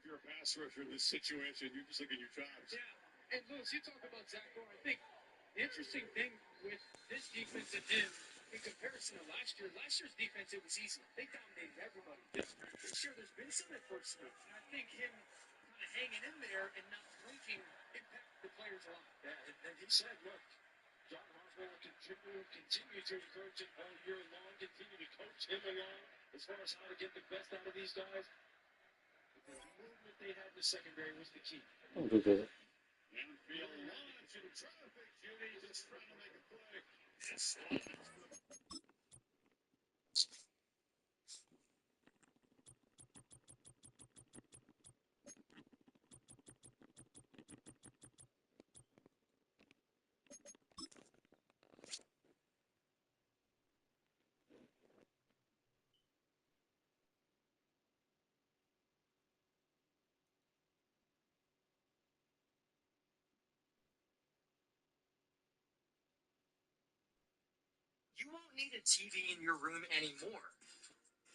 if you're a pass rusher in this situation, you're just looking at your chops. Yeah, and Lewis, you talk about Zach Gore. I think the interesting thing with this defense and him, in comparison to last year's defense, it was easy. They dominated everybody. This year, there's been some adversity. And I think him kind of hanging in there and not blinking impacted the players a lot. Yeah, and he said, look, John Harbaugh will continue to encourage him all year long, continue to coach him along as far as how to get the best out of these guys. But the movement they had in the secondary was the key. Okay. Downfield launch and traffic, Judy just trying to make a play. Yes, You won't need a TV in your room anymore,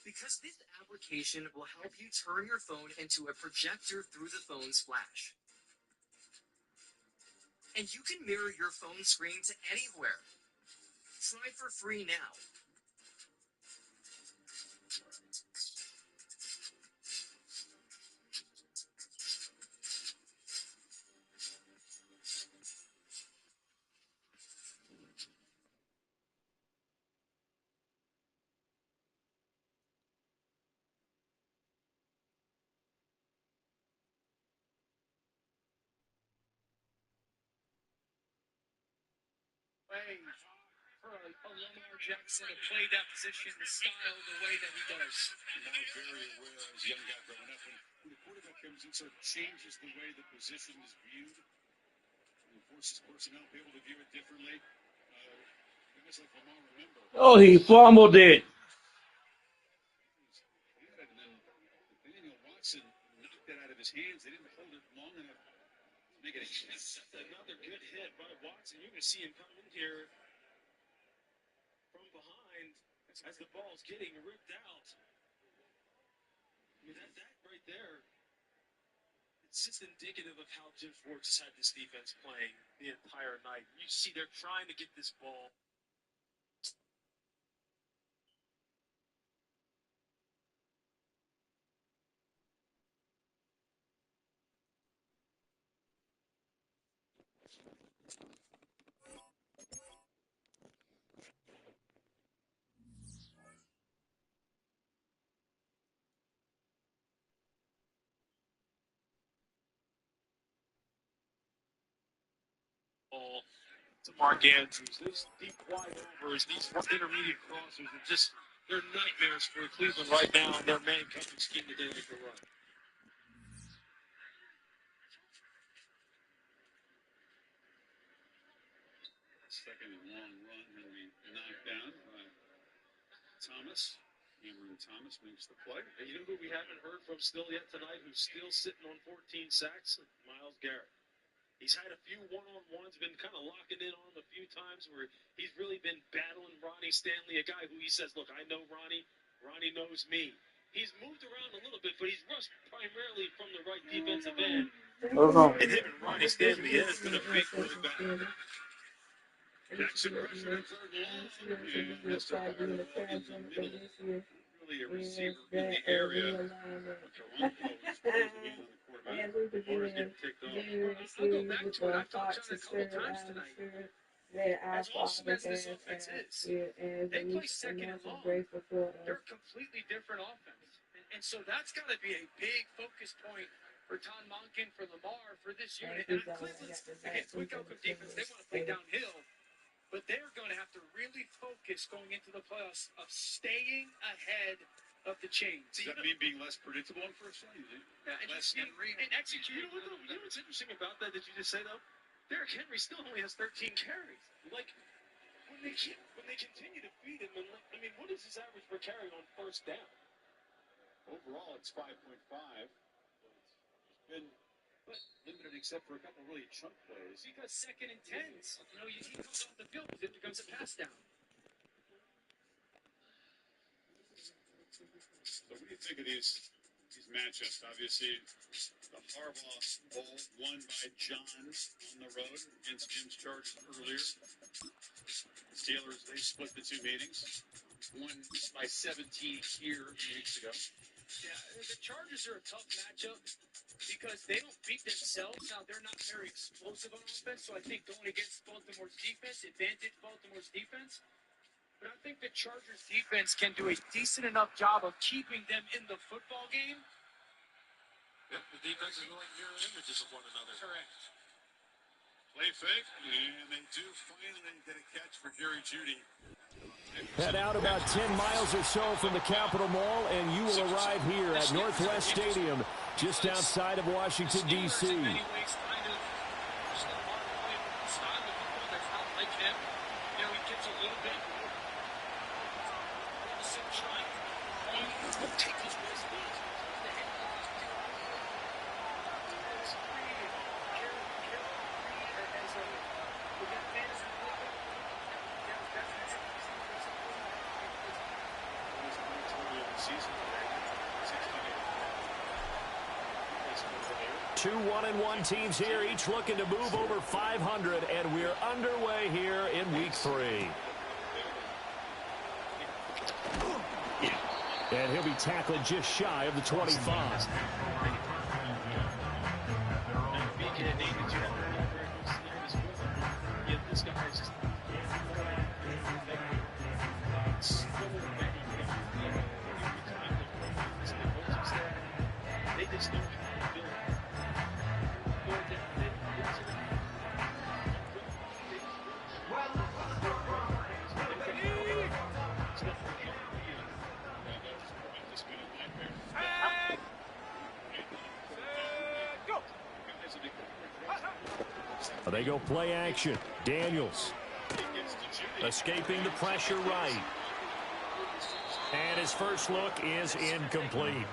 because this application will help you turn your phone into a projector through the phone's flash. And you can mirror your phone screen to anywhere. Try for free now. Way for a Lamar Jackson to play that position, the style, the way that he does. Now very aware as a young guy growing up, when the quarterback comes in, sort of changes the way the position is viewed, and forces personnel to be able to view it differently. Guys like Lamar remember. Oh, he fumbled it. And then Daniel Watson knocked that out of his hands. They didn't hold it long enough to make it a chance. Another good hit by Watson. You can see him come in here from behind as the ball's getting ripped out. I mean, that right there, it's just indicative of how Jim Schwartz has had this defense playing the entire night. You see they're trying to get this ball. Ball to Mark Andrews. These deep wide overs, these intermediate crossers are just, they're nightmares for Cleveland right now in their man coverage scheme that they like to run. Second and long run will be knocked down by Thomas. Cameron Thomas makes the play. And you know who we haven't heard from still yet tonight, who's still sitting on 14 sacks? Myles Garrett. He's had a few one-on-ones, been kind of locking in on him a few times where he's really been battling Ronnie Stanley, a guy who he says, look, I know Ronnie. Ronnie knows me. He's moved around a little bit, but he's rushed primarily from the right defensive end. And him and Ronnie Stanley, has been a big battle. Jackson pressure to third long. And Mr. Carter in the middle. Really a receiver in the area. Toronto is supposed to be on the quarterback. Lamar's getting picked off. I'll go back to it. I've talked about it a couple times tonight. As awesome as this offense is, they play second and long. They're a completely different offense. And so that's got to be a big focus point for Tom Monken, for Lamar, for this unit. And Cleveland's, again, quick outcome defense, they want to play downhill. But they're going to have to really focus going into the playoffs of staying ahead of the chains. Does that mean being less predictable on first down? Yeah, and Less Henry and execute. You know what's interesting about that you just say, though? Derrick Henry still only has 13 carries. Like, when they continue to feed him, and I mean, what is his average per carry on first down? Overall, it's 5.5. It's been limited except for a couple of really chunk plays. Because second and tens, you know, he comes off the field because it becomes a pass down. So what do you think of these matchups. Obviously, the Harbaugh Bowl won by John on the road against Jim's Chargers earlier. Steelers, they split the two meetings. Won by 17 here 2 weeks ago. Yeah, the Chargers are a tough matchup because they don't beat themselves. Now, they're not very explosive on offense, so I think going against Baltimore's defense, advantage Baltimore's defense. But I think the Chargers defense can do a decent enough job of keeping them in the football game. Yep, the defense is really mirror images of one another. Correct. Play fake, and they do finally get a catch for Jerry Jeudy. Head out about 10 miles or so from the Capitol Mall, and you will arrive here at Northwest Stadium, just outside of Washington, D.C. Two 1-1 teams here, each looking to move over 500, and we're underway here in Week 3. And he'll be tackled just shy of the 25. They go play action. Daniels escaping the pressure right. And his first look is incomplete.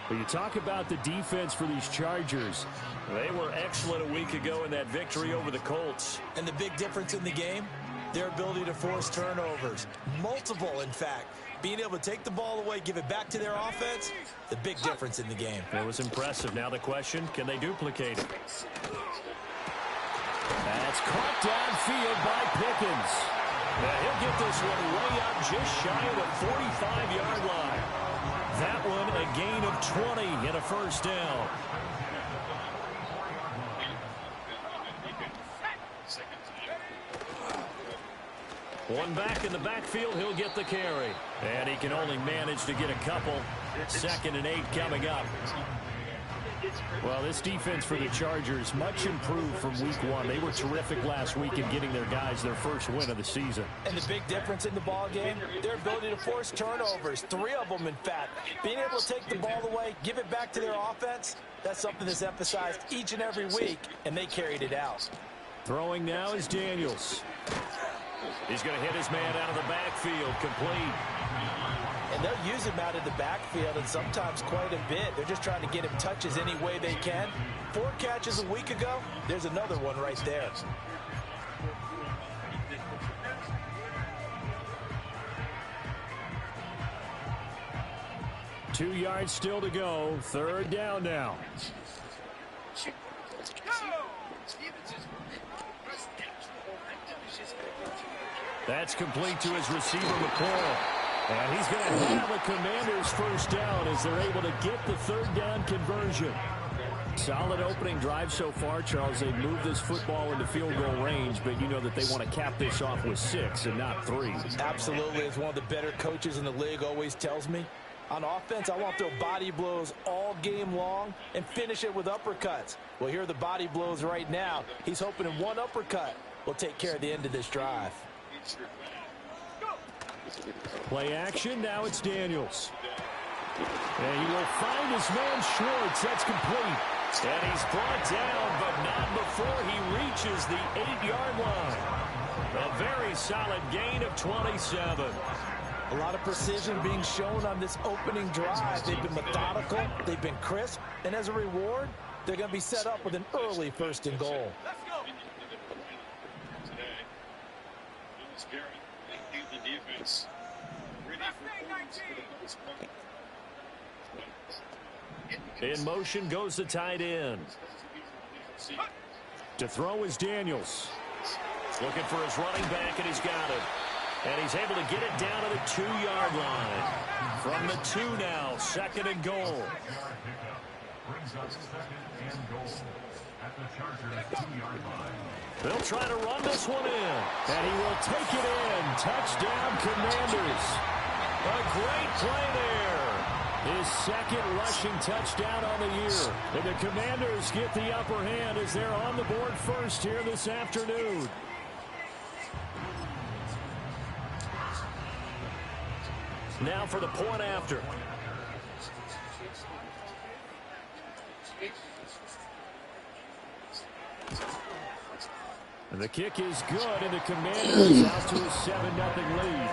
But you talk about the defense for these Chargers. They were excellent a week ago in that victory over the Colts. And the big difference in the game, their ability to force turnovers. Multiple, in fact. Being able to take the ball away, give it back to their offense, the big difference in the game. It was impressive. Now the question, can they duplicate it? That's caught downfield by Pickens. Now he'll get this one way up just shy of the 45-yard line. That one a gain of 20 and a first down. One back in the backfield, he'll get the carry. And he can only manage to get a couple. 2nd and 8 coming up. Well, this defense for the Chargers, much improved from Week 1. They were terrific last week in getting their guys their first win of the season. And the big difference in the ball game, their ability to force turnovers. 3 of them, in fact. Being able to take the ball away, give it back to their offense, that's something that's emphasized each and every week, and they carried it out. Throwing now is Daniels. He's going to hit his man out of the backfield, complete. And they'll use him out of the backfield, and sometimes quite a bit. They're just trying to get him touches any way they can. 4 catches a week ago, there's another one right there. Two yards still to go. 3rd down now. That's complete to his receiver, McCall. And he's going to have a Commander's first down as they're able to get the 3rd down conversion. Solid opening drive so far, Charles. They've moved this football into field goal range, but you know that they want to cap this off with 6 and not 3. Absolutely. As one of the better coaches in the league always tells me, on offense, I want to throw body blows all game long and finish it with uppercuts. Well, here are the body blows right now. He's hoping in one uppercut will take care of the end of this drive. Play action. Now it's Daniels. And he will find his man Schwartz. That's complete. And he's brought down, but not before he reaches the 8-yard line. A very solid gain of 27. A lot of precision being shown on this opening drive. They've been methodical. They've been crisp. And as a reward, they're going to be set up with an early 1st and goal. Let's go. Defense ready for the most part. In motion goes the tight end. To throw is Daniels. Looking for his running back, and he's got it. And he's able to get it down to the 2-yard line. From the 2 now, 2nd and goal. They'll try to run this one in. And he will take it in. Touchdown, Commanders. A great play there. His 2nd rushing touchdown on the year. And the Commanders get the upper hand as they're on the board first here this afternoon. Now for the point after. And the kick is good, and the Commanders out to a 7-0 lead.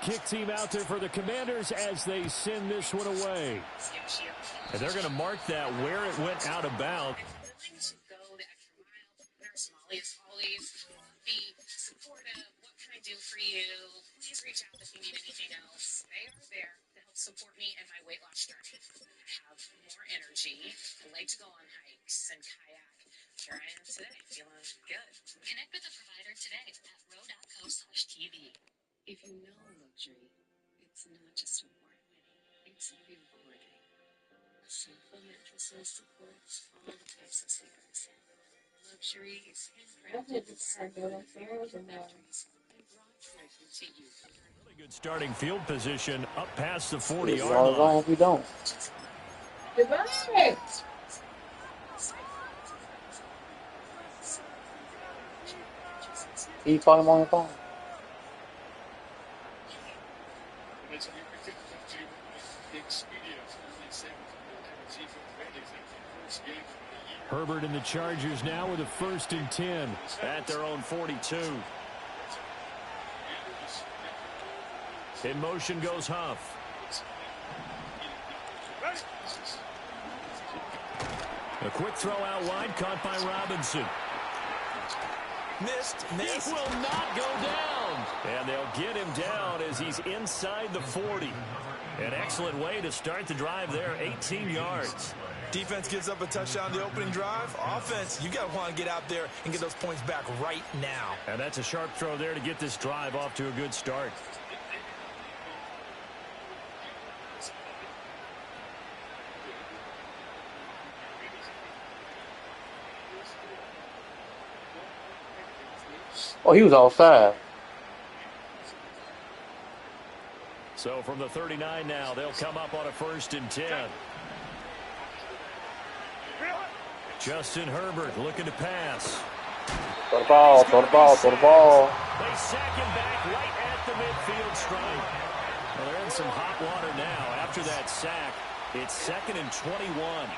Kick team out there for the Commanders as they send this one away. And they're going to mark that where it went out of bounds. Willing to go the extra mile. They're Smalley as always. Be supportive. What can I do for you? Please reach out if you need anything else. They are there to help support me in my weight loss journey. I have more energy. I like to go on hikes and kayak. Here I am today, feeling good. Connect with a provider today at ro.co/TV. If you know luxury, it's not just a warm, it's rewarding. Simple mattresses supports all the types of sleepers. Luxury is handcrafted with simple mattress and brought to you. Really good starting field position up past the 40-yard It's all line. wrong if we don't. Goodbye. Can you call him on the phone? Herbert and the Chargers now with a 1st and 10 at their own 42. In motion goes Huff. A quick throw out wide, caught by Robinson. Missed. It will not go down. And they'll get him down as he's inside the 40. An excellent way to start the drive there, 18 yards. Defense gives up a touchdown the opening drive. Offense, you got to want to get out there and get those points back right now. And that's a sharp throw there to get this drive off to a good start. Oh, he was offside. So from the 39 now, they'll come up on a 1st and 10. Justin Herbert looking to pass. Throw the ball, throw the ball, throw the ball. They sack him back right at the midfield stripe. Well, they're in some hot water now. After that sack, it's 2nd and 21.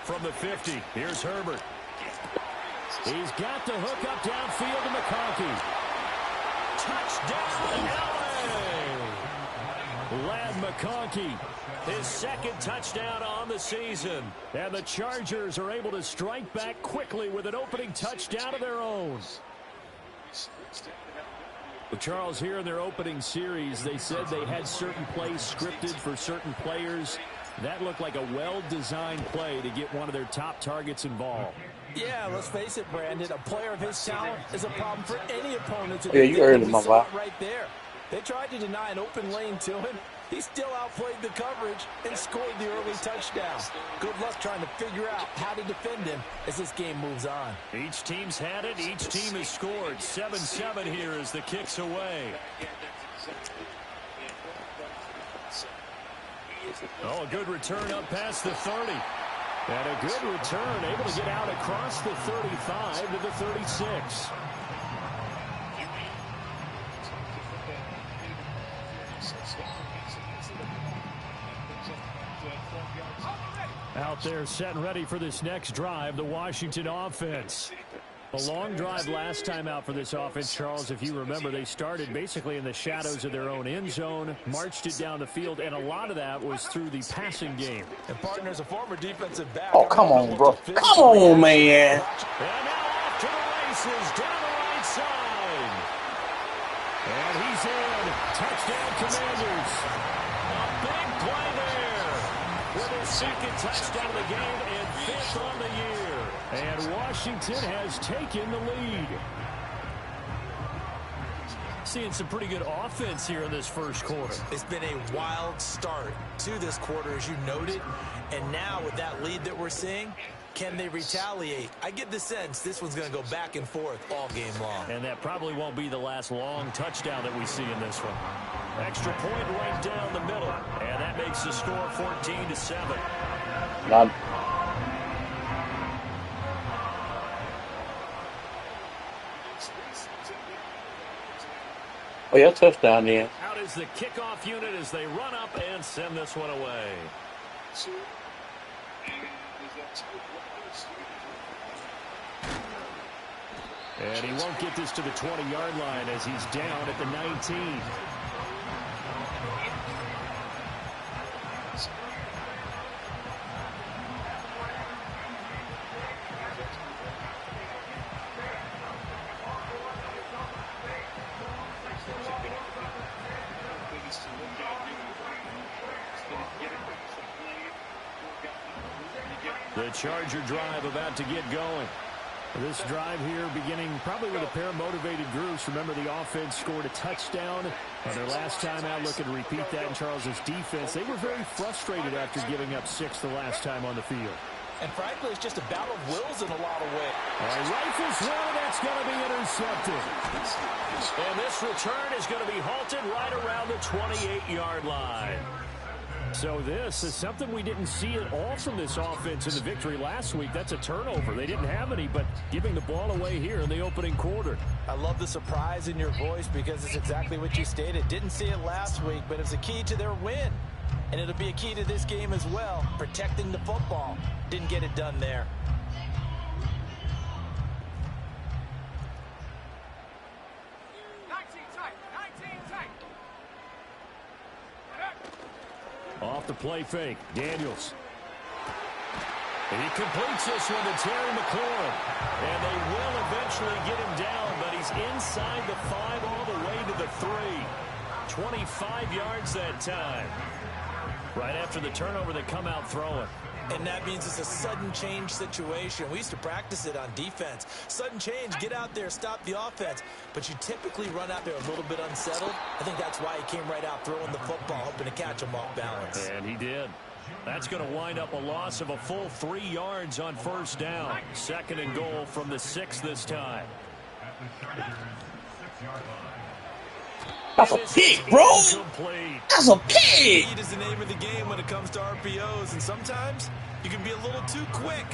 From the 50, here's Herbert. He's got the hook up downfield to McConkey. Touchdown, LA! Lad McConkey, his 2nd touchdown on the season. And the Chargers are able to strike back quickly with an opening touchdown of their own. Well, Charles, here in their opening series, they said they had certain plays scripted for certain players. That looked like a well-designed play to get one of their top targets involved. Yeah, let's face it, Brandon. A player of his talent is a problem for any opponent. Yeah, you earned him, my boy. Right there. They tried to deny an open lane to him. He still outplayed the coverage and scored the early touchdown. Good luck trying to figure out how to defend him as this game moves on. Each team's had it. Each team has scored. 7-7 here as the kick's away. Oh, a good return up past the 30. And a good return, able to get out across the 35 to the 36. Out there set and ready for this next drive, the Washington offense. A long drive last time out for this offense, Charles. If you remember, they started basically in the shadows of their own end zone, marched it down the field, and a lot of that was through the passing game. And partners, a former defensive back. Oh, come on, bro. Come on, man. And now off to the races down the right side. And he's in. Touchdown, Commanders. A big play there with his second touchdown of the game and 5th on the year. And Washington has taken the lead. Seeing some pretty good offense here in this first quarter. It's been a wild start to this quarter, as you noted. And now with that lead that we're seeing, can they retaliate? I get the sense this one's going to go back and forth all game long. And that probably won't be the last long touchdown that we see in this one. Extra point right down the middle. And that makes the score 14-7. Not. Oh, yeah, touchdown then. Out is the kickoff unit as they run up and send this one away. And he won't get this to the 20-yard line as he's down at the 19. The Charger drive about to get going. This drive here beginning probably with a pair of motivated groups. Remember, the offense scored a touchdown on their last time out. Looking to repeat that in Charles's defense. They were very frustrated after giving up 6 the last time on the field. And frankly, it's just a battle of wills in a lot of ways. Rifles one, that's going to be intercepted. And this return is going to be halted right around the 28-yard line. So this is something we didn't see at all from this offense in the victory last week. That's a turnover. They didn't have any, but giving the ball away here in the opening quarter. I love the surprise in your voice because it's exactly what you stated. Didn't see it last week, but it's a key to their win. And it'll be a key to this game as well, protecting the football. Didn't get it done there. Off the play fake, Daniels. He completes this one to Terry McLaurin. And they will eventually get him down, but he's inside the 5 all the way to the 3. 25 yards that time. Right after the turnover, they come out throwing. And that means it's a sudden change situation. We used to practice it on defense. Sudden change, get out there, stop the offense. But you typically run out there a little bit unsettled. I think that's why he came right out throwing the football, hoping to catch him off balance. And he did. That's going to wind up a loss of a full 3 yards on first down. 2nd and goal from the 6 this time. That's a pick, bro. That's a pick. Speed is the name of the game when it comes to RPOs, and sometimes you can be a little too quick,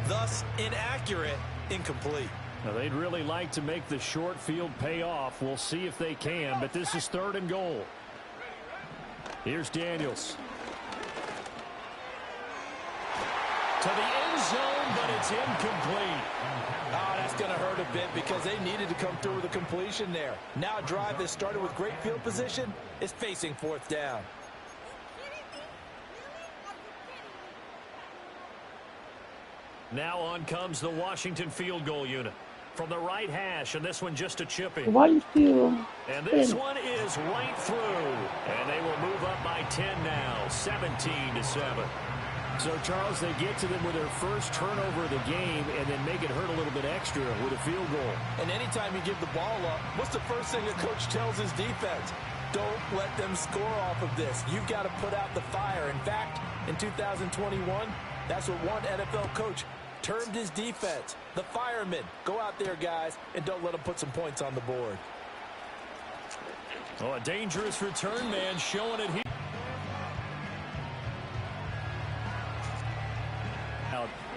thus inaccurate, incomplete. Now, they'd really like to make the short field pay off. We'll see if they can, but this is 3rd and goal. Here's Daniels. To the end zone, but it's incomplete. Oh, that's going to hurt a bit because they needed to come through with a completion there. Now a drive that started with great field position is facing 4th down. Now on comes the Washington field goal unit. From the right hash, and this one just a chipping. Why you still? And this one is right through. And they will move up by 10 now, 17-7. So, Charles, they get to them with their first turnover of the game and then make it hurt a little bit extra with a field goal. And anytime you give the ball up, what's the first thing a coach tells his defense? Don't let them score off of this. You've got to put out the fire. In fact, in 2021, that's what one NFL coach termed his defense. The firemen. Go out there, guys, and don't let them put some points on the board. Oh, a dangerous return man showing it here.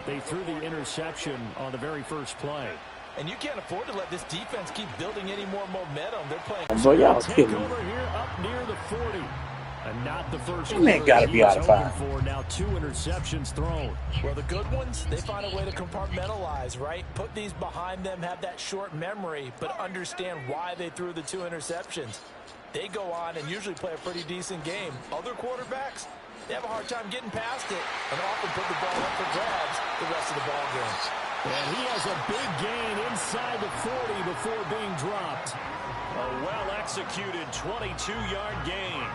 They threw the interception on the very first play. And you can't afford to let this defense keep building any more momentum. They're playing. So y'all Take kidding me. over here up near the 40. And not the the first That man quarter. gotta He be was out of 0 bounds. for now 2 interceptions thrown. Well, the good ones, they find a way to compartmentalize, right? Put these behind them, have that short memory, but understand why they threw the 2 interceptions. They go on and usually play a pretty decent game. Other quarterbacks, they have a hard time getting past it and often put the ball up for grabs the rest of the ball game. And he has a big gain inside the 40 before being dropped. A well-executed 22-yard gain.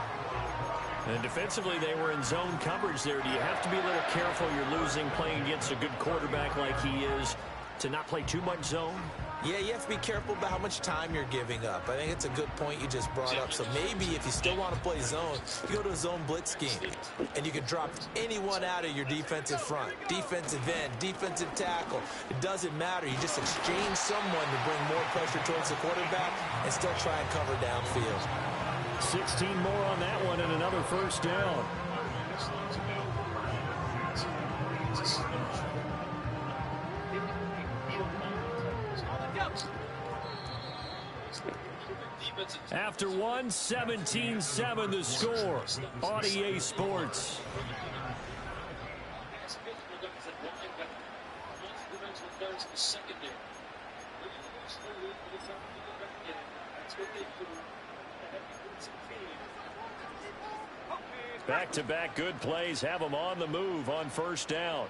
And defensively, they were in zone coverage there. Do you have to be a little careful? You're losing playing against a good quarterback like he is to not play too much zone? Yeah, you have to be careful about how much time you're giving up. I think it's a good point you just brought up. So maybe if you still want to play zone, you go to a zone blitz scheme. And you can drop anyone out of your defensive front. Defensive end, defensive tackle. It doesn't matter. You just exchange someone to bring more pressure towards the quarterback and still try and cover downfield. 16 more on that one and another first down. After one, 17-7 the score on EA Sports. Back-to-back good plays have them on the move on first down.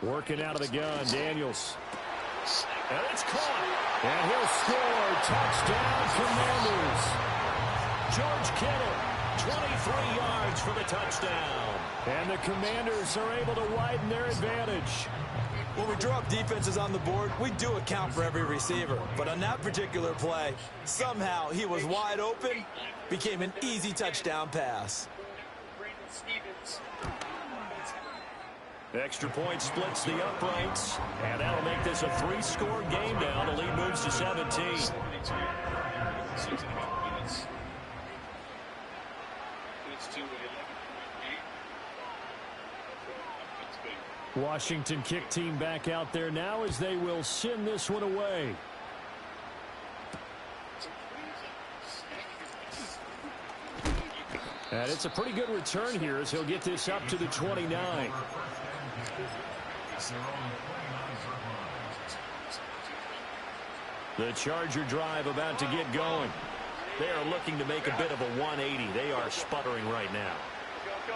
Working out of the gun, Daniels. And it's caught. And he'll score. Touchdown, Commanders. George Kittle, 23 yards for the touchdown. And the Commanders are able to widen their advantage. When we draw up defenses on the board, we do account for every receiver. But on that particular play, somehow he was wide open, became an easy touchdown pass. Extra point splits the uprights, and that'll make this a 3-score game now. The lead moves to 17. Washington kick team back out there now as they will send this one away. And it's a pretty good return here as he'll get this up to the 29. The Charger drive about to get going. They are looking to make a bit of a 180. They are sputtering right now.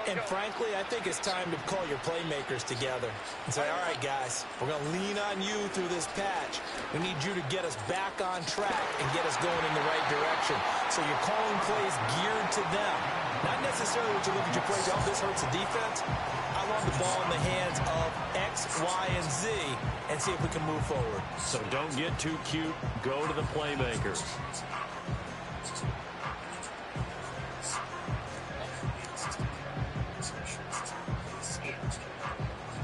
And frankly, I think it's time to call your playmakers together and say, all right, guys, we're going to lean on you through this patch. We need you to get us back on track and get us going in the right direction. So you're calling plays geared to them. Not necessarily what you look at your plays, oh, this hurts the defense. I want the ball in the hands of X, Y, and Z and see if we can move forward. So don't get too cute. Go to the playmakers.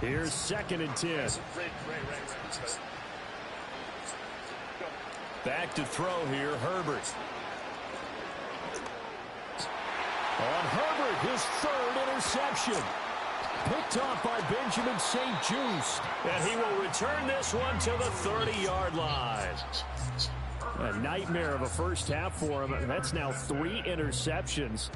Here's 2nd and 10. Back to throw here, Herbert. On Herbert, his 3rd interception. Picked off by Benjamin St-Juste. And he will return this one to the 30-yard line. A nightmare of a first half for him. That's now 3 interceptions.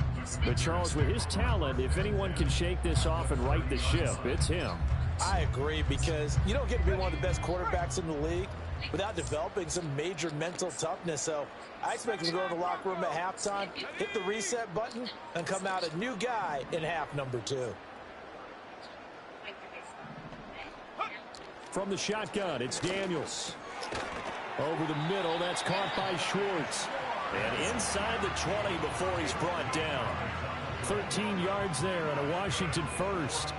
But Charles, with his talent, if anyone can shake this off and right the ship, it's him. I agree, because you don't get to be one of the best quarterbacks in the league without developing some major mental toughness. So I expect him to go to the locker room at halftime, hit the reset button, and come out a new guy in half number 2. From the shotgun, it's Daniels. Over the middle, that's caught by Schwartz. And inside the 20 before he's brought down. 13 yards there and a Washington first.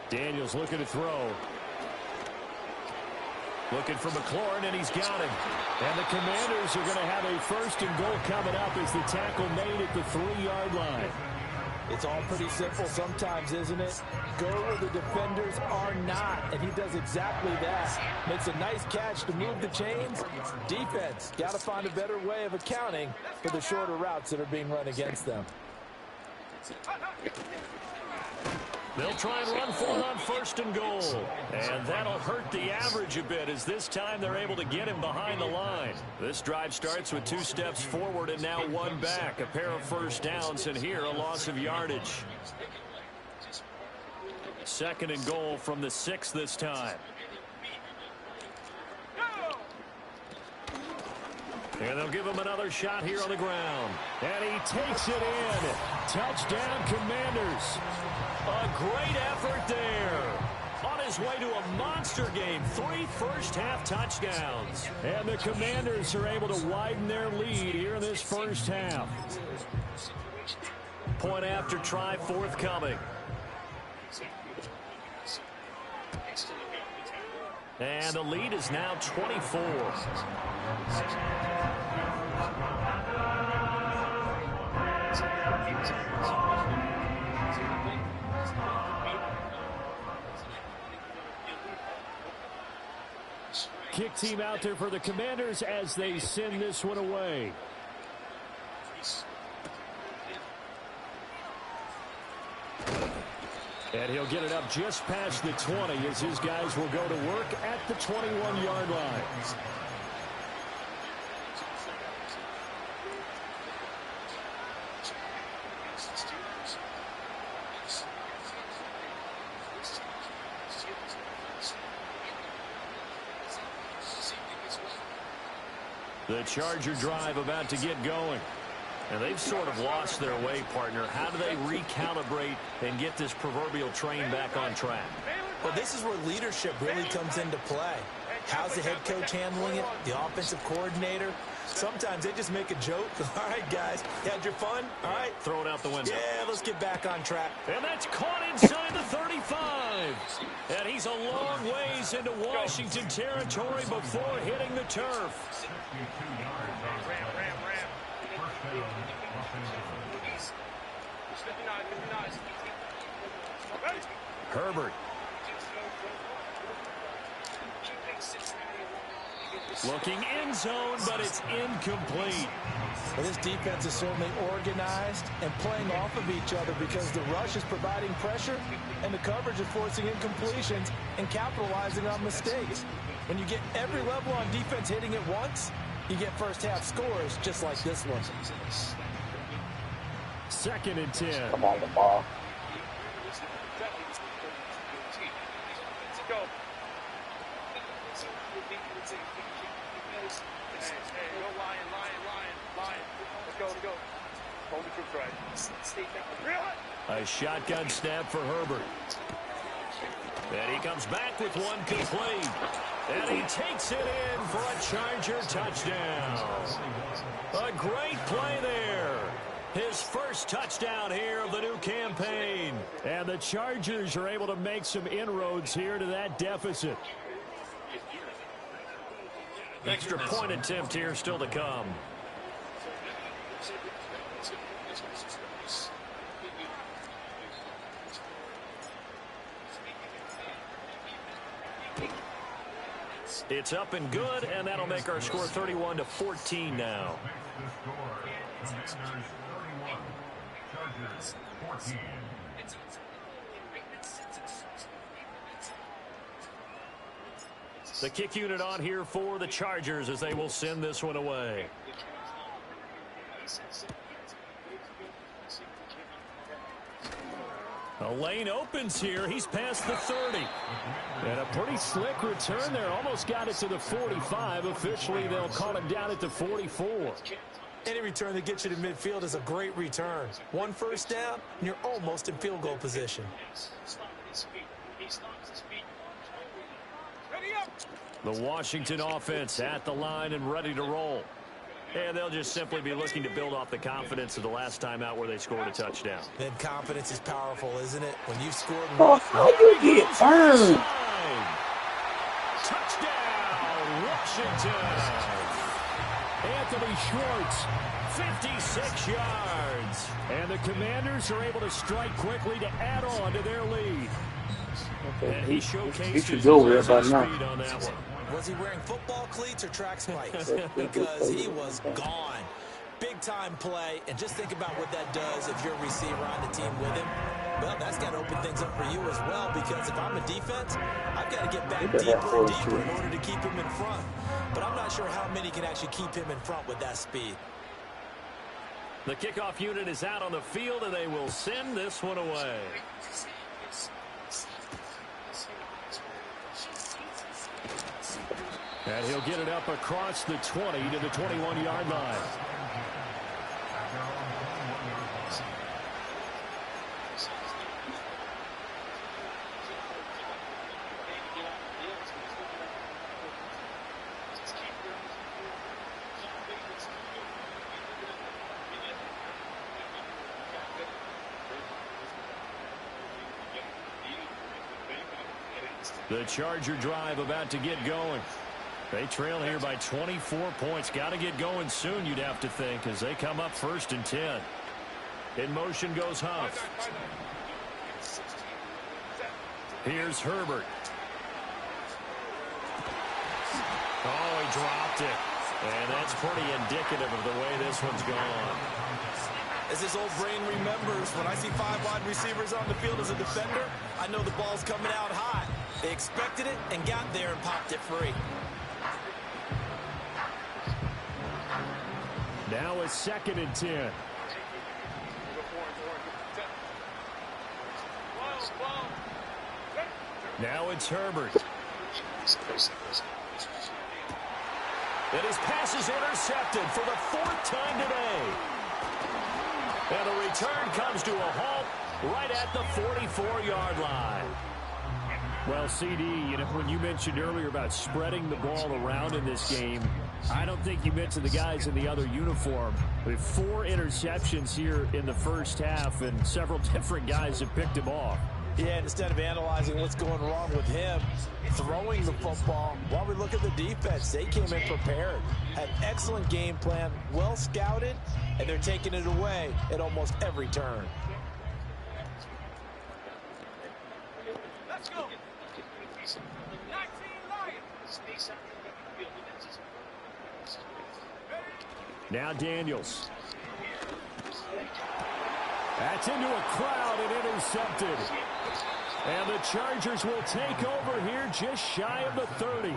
Daniels looking to throw. Looking for McLaurin, and he's got him. And the Commanders are going to have a 1st and goal coming up as the tackle made at the 3-yard line. It's all pretty simple sometimes, isn't it? Go where the defenders are not, and he does exactly that. Makes a nice catch to move the chains. Defense, got to find a better way of accounting for the shorter routes that are being run against them. They'll try and run for it on 1st and goal. And that'll hurt the average a bit as this time they're able to get him behind the line. This drive starts with 2 steps forward and now 1 back. A pair of first downs, and here a loss of yardage. 2nd and goal from the 6 this time. And they'll give him another shot here on the ground. And he takes it in. Touchdown, Commanders. A great effort there. On his way to a monster game. 3 first-half touchdowns. And the Commanders are able to widen their lead here in this first half. Point after try forthcoming. And the lead is now 24. Kick team out there for the Commanders as they send this one away. And he'll get it up just past the 20 as his guys will go to work at the 21-yard line. The Charger drive about to get going. And they've sort of lost their way, partner. How do they recalibrate and get this proverbial train back on track? Well, this is where leadership really comes into play. How's the head coach handling it? The offensive coordinator? Sometimes they just make a joke. All right, guys, you had your fun? All right. Throw it out the window. Yeah, let's get back on track. And that's caught inside the 35. And he's a long ways into Washington territory before hitting the turf. Herbert. Looking end zone, but it's incomplete. Well, this defense is certainly organized and playing off of each other because the rush is providing pressure and the coverage is forcing incompletions and capitalizing on mistakes. When you get every level on defense hitting it once, you get first-half scores just like this one. 2nd and 10. Come on, the ball. A shotgun snap for Herbert. And he comes back with one complete. And he takes it in for a Charger touchdown. A great play there. His first touchdown here of the new campaign. And the Chargers are able to make some inroads here to that deficit. Extra point attempt here still to come. It's up and good, and that'll make our score 31-14 now. The kick unit on here for the Chargers as they will send this one away. A lane opens here. He's past the 30. And a pretty slick return there. Almost got it to the 45. Officially, they'll call him down at the 44. Any return that gets you to midfield is a great return. 1 first down, and you're almost in field goal position. The Washington offense at the line and ready to roll. And they'll just simply be looking to build off the confidence of the last time out where they scored a touchdown. Then confidence is powerful, isn't it? When you've scored Oh, how you get burned? Touchdown, Washington. Anthony Schwartz 56 yards. And the Commanders are able to strike quickly to add on to their lead. Okay, And he showcased he should his be over there by speed now. on that one. Was he wearing football cleats or track spikes? Because he was gone. Big-time play, and just think about what that does if you're a receiver on the team with him. Well, that's got to open things up for you as well, because if I'm a defense, I've got to get back deeper and deeper in order to keep him in front. But I'm not sure how many can actually keep him in front with that speed. The kickoff unit is out on the field, and they will send this one away. And he'll get it up across the 20 to the 21-yard line. The Charger drive about to get going. They trail here by 24 points. Got to get going soon, you'd have to think, as they come up 1st and 10. In motion goes Huff. Here's Herbert. Oh, he dropped it. And that's pretty indicative of the way this one's gone. As his old brain remembers, when I see 5 wide receivers on the field as a defender, I know the ball's coming out hot. They expected it and got there and popped it free. Now it's 2nd and 10. Now it's Herbert. And his pass is intercepted for the 4th time today. And the return comes to a halt right at the 44-yard line. Well, CD, when you mentioned earlier about spreading the ball around in this game, I don't think you mentioned the guys in the other uniform. We have 4 interceptions here in the first half, and several different guys have picked him off. Yeah, and instead of analyzing what's going wrong with him throwing the football, while we look at the defense, they came in prepared, had excellent game plan, well scouted, and they're taking it away at almost every turn. Let's go. Now Daniels. That's into a crowd and intercepted. And the Chargers will take over here just shy of the 30.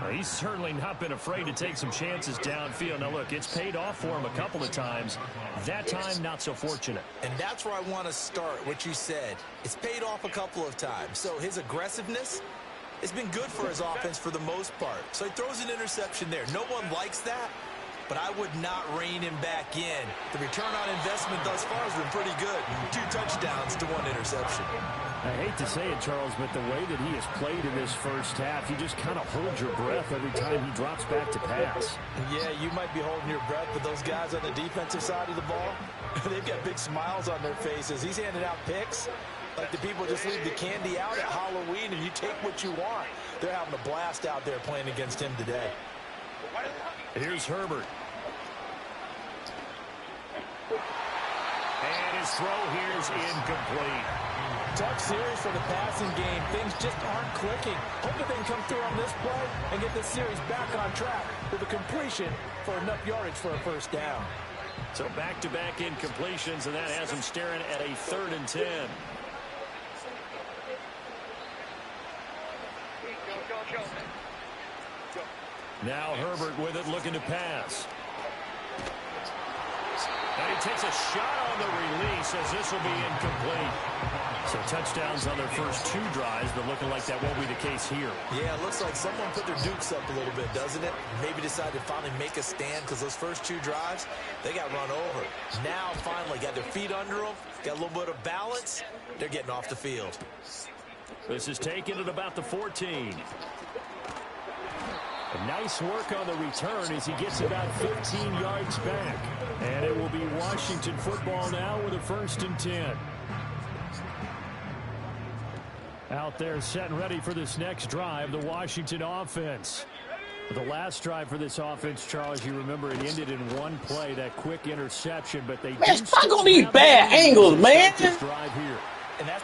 Well, he's certainly not been afraid to take some chances downfield. Now, look, it's paid off for him a couple of times. That time, not so fortunate. And that's where I want to start, what you said. It's paid off a couple of times. So his aggressiveness has been good for his offense for the most part. So he throws an interception there. No one likes that, but I would not rein him back in. The return on investment thus far has been pretty good. 2 touchdowns to 1 interception. I hate to say it, Charles, but the way that he has played in this first half, you just kind of hold your breath every time he drops back to pass. Yeah, you might be holding your breath, but those guys on the defensive side of the ball, they've got big smiles on their faces. He's handing out picks like the people just leave the candy out at Halloween and you take what you want. They're having a blast out there playing against him today. Here's Herbert. And his throw here is incomplete. Tough series for the passing game. Things just aren't clicking. Hope that they can come through on this play and get this series back on track with a completion for enough yardage for a first down. So back-to-back incompletions, and that has him staring at a 3rd and 10. Now Herbert with it, looking to pass. And he takes a shot on the release as this will be incomplete. So touchdowns on their first 2 drives, but looking like that won't be the case here. Yeah, it looks like someone put their dukes up a little bit, doesn't it? Maybe decided to finally make a stand because those first 2 drives, they got run over. Now finally got their feet under them, got a little bit of balance. They're getting off the field. This is taken at about the 14. Nice work on the return as he gets about 15 yards back. And it will be Washington football now with a 1st and 10. Out there set and ready for this next drive, the Washington offense. The last drive for this offense, Charles, you remember it ended in one play, that quick interception, but they Man, fuck on these bad angles, man. Drive here. And now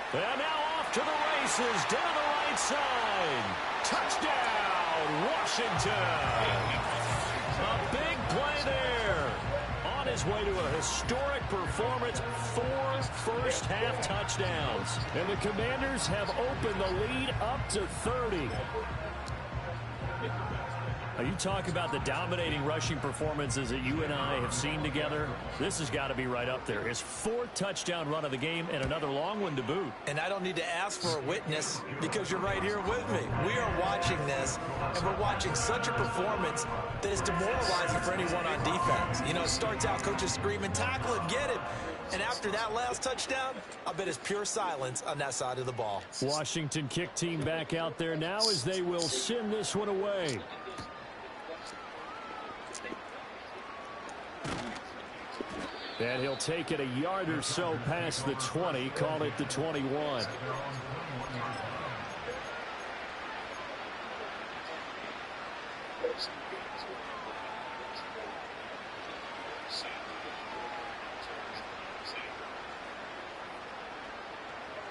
off to the races, down the right side. Touchdown, Washington. A big play there. On his way to a historic performance, 4 first-half touchdowns. And the Commanders have opened the lead up to 30. Now, you talk about the dominating rushing performances that you and I have seen together. This has got to be right up there. His 4th touchdown run of the game and another long one to boot. And I don't need to ask for a witness because you're right here with me. We are watching this, and we're watching such a performance that is demoralizing for anyone on defense. You know, it starts out coaches screaming, tackle him, get him. And after that last touchdown, I bet it's pure silence on that side of the ball. Washington kick team back out there now as they will send this one away. And he'll take it a yard or so past the 20, call it the 21.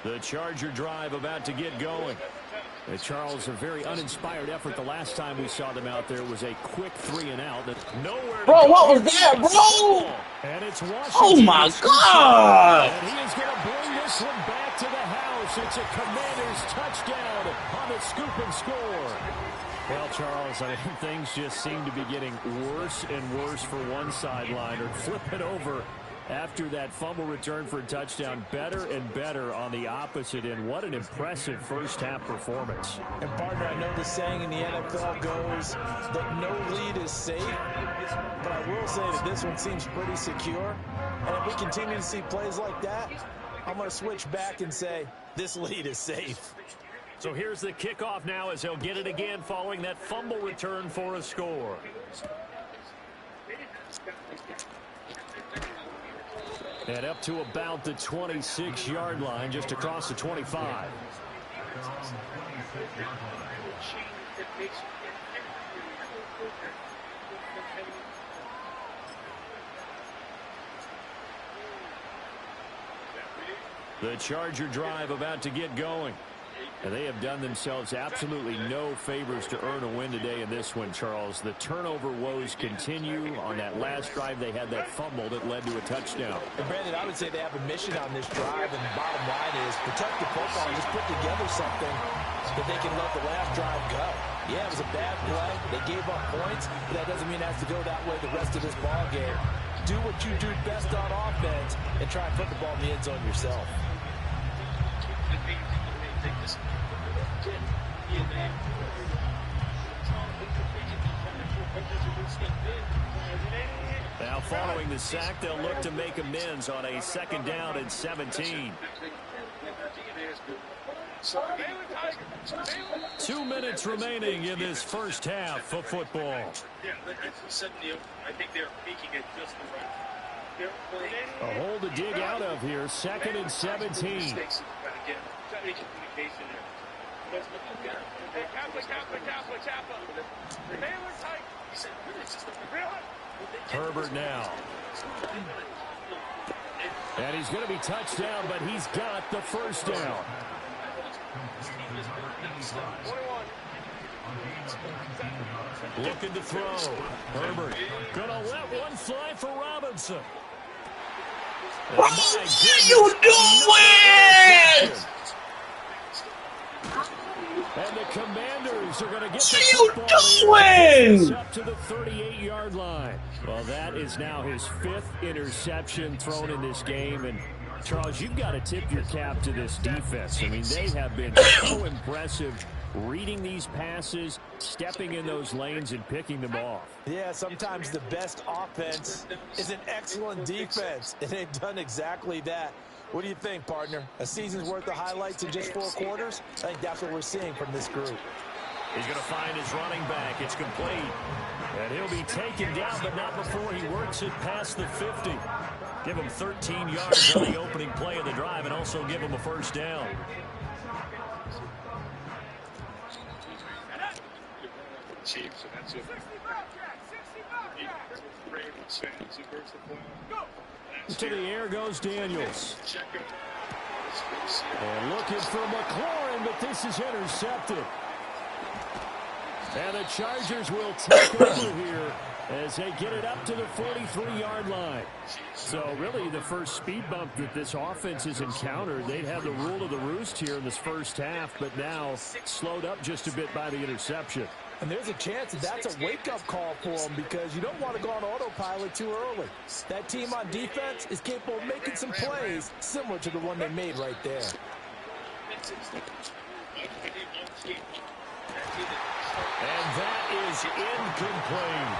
The Charger drive about to get going. Charles, a very uninspired effort. The last time we saw them out there was a quick 3-and-out. Nowhere. Bro, what was that, bro? And it's Washington. Oh, my God. And he is going to bring this one back to the house. It's a Commanders touchdown on the scoop and score. Well, Charles, I mean, things just seem to be getting worse and worse for one sideline, or flip it over after that fumble return for a touchdown. Better and better on the opposite end. What an impressive first-half performance. And, partner, I know the saying in the NFL goes that no lead is safe, but I will say that this one seems pretty secure. And if we continue to see plays like that, I'm going to switch back and say this lead is safe. So here's the kickoff now as he'll get it again following that fumble return for a score. And up to about the 26-yard line, just across the 25. The Charger drive about to get going. And they have done themselves absolutely no favors to earn a win today in this one, Charles. The turnover woes continue. On that last drive, they had that fumble that led to a touchdown. And Brandon, I would say they have a mission on this drive, and the bottom line is protect the football and just put together something that they can let the last drive go. Yeah, it was a bad play. They gave up points, but that doesn't mean it has to go that way the rest of this ball game. Do what you do best on offense and try and put the ball in the end zone yourself. Now following the sack, they'll look to make amends on a 2nd down and 17. 2 minutes remaining in this first half of football. Yeah, as we said, Neil, I think they're peaking at just the right. A hole to dig out of here, 2nd and 17. Herbert now. And he's going to be touched down, but he's got the first down. Looking to throw. Herbert going to let one fly for Robinson. What are you doing? And the Commanders are going to get What are you doing? up to the 38-yard line. Well, that is now his 5th interception thrown in this game. And, Charles, you've got to tip your cap to this defense. I mean, they have been so impressive reading these passes, stepping in those lanes, and picking them off. Yeah, sometimes the best offense is an excellent defense, and they've done exactly that. What do you think, partner? A season's worth of highlights in just 4 quarters? I think that's what we're seeing from this group. He's going to find his running back. It's complete. And he'll be taken down, but not before he works it past the 50. Give him 13 yards on the opening play of the drive and also give him a first down. Chiefs, and that's a Ravens fans who burst the playoff. To the air goes Daniels. And looking for McLaurin, but this is intercepted. And the Chargers will take over here as they get it up to the 43-yard line. So really the first speed bump that this offense has encountered. They'd have the rule of the roost here in this first half, but now slowed up just a bit by the interception. And there's a chance that's a wake-up call for them because you don't want to go on autopilot too early. That team on defense is capable of making some plays similar to the one they made right there. And that is incomplete.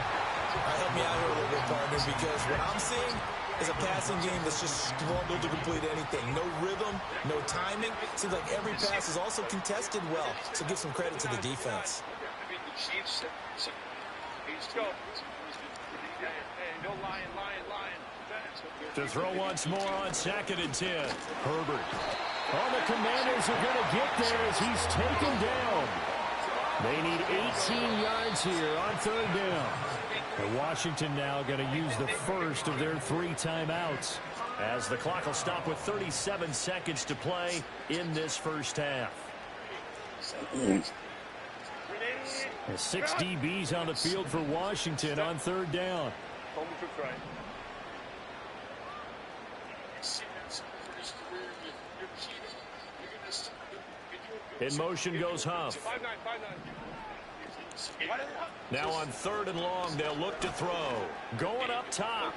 Help me out here a little bit, partner, because what I'm seeing is a passing game that's just struggled to complete anything. No rhythm, no timing. Seems like every pass is also contested well. So give some credit to the defense. To throw once more on 2nd and 10. Herbert. Oh, the Commanders are going to get there as he's taken down. They need 18 yards here on 3rd down. And Washington now going to use the first of their 3 timeouts as the clock will stop with 37 seconds to play in this first half. 6 DBs on the field for Washington on 3rd down. In motion goes Huff. Now on 3rd and long, they'll look to throw. Going up top.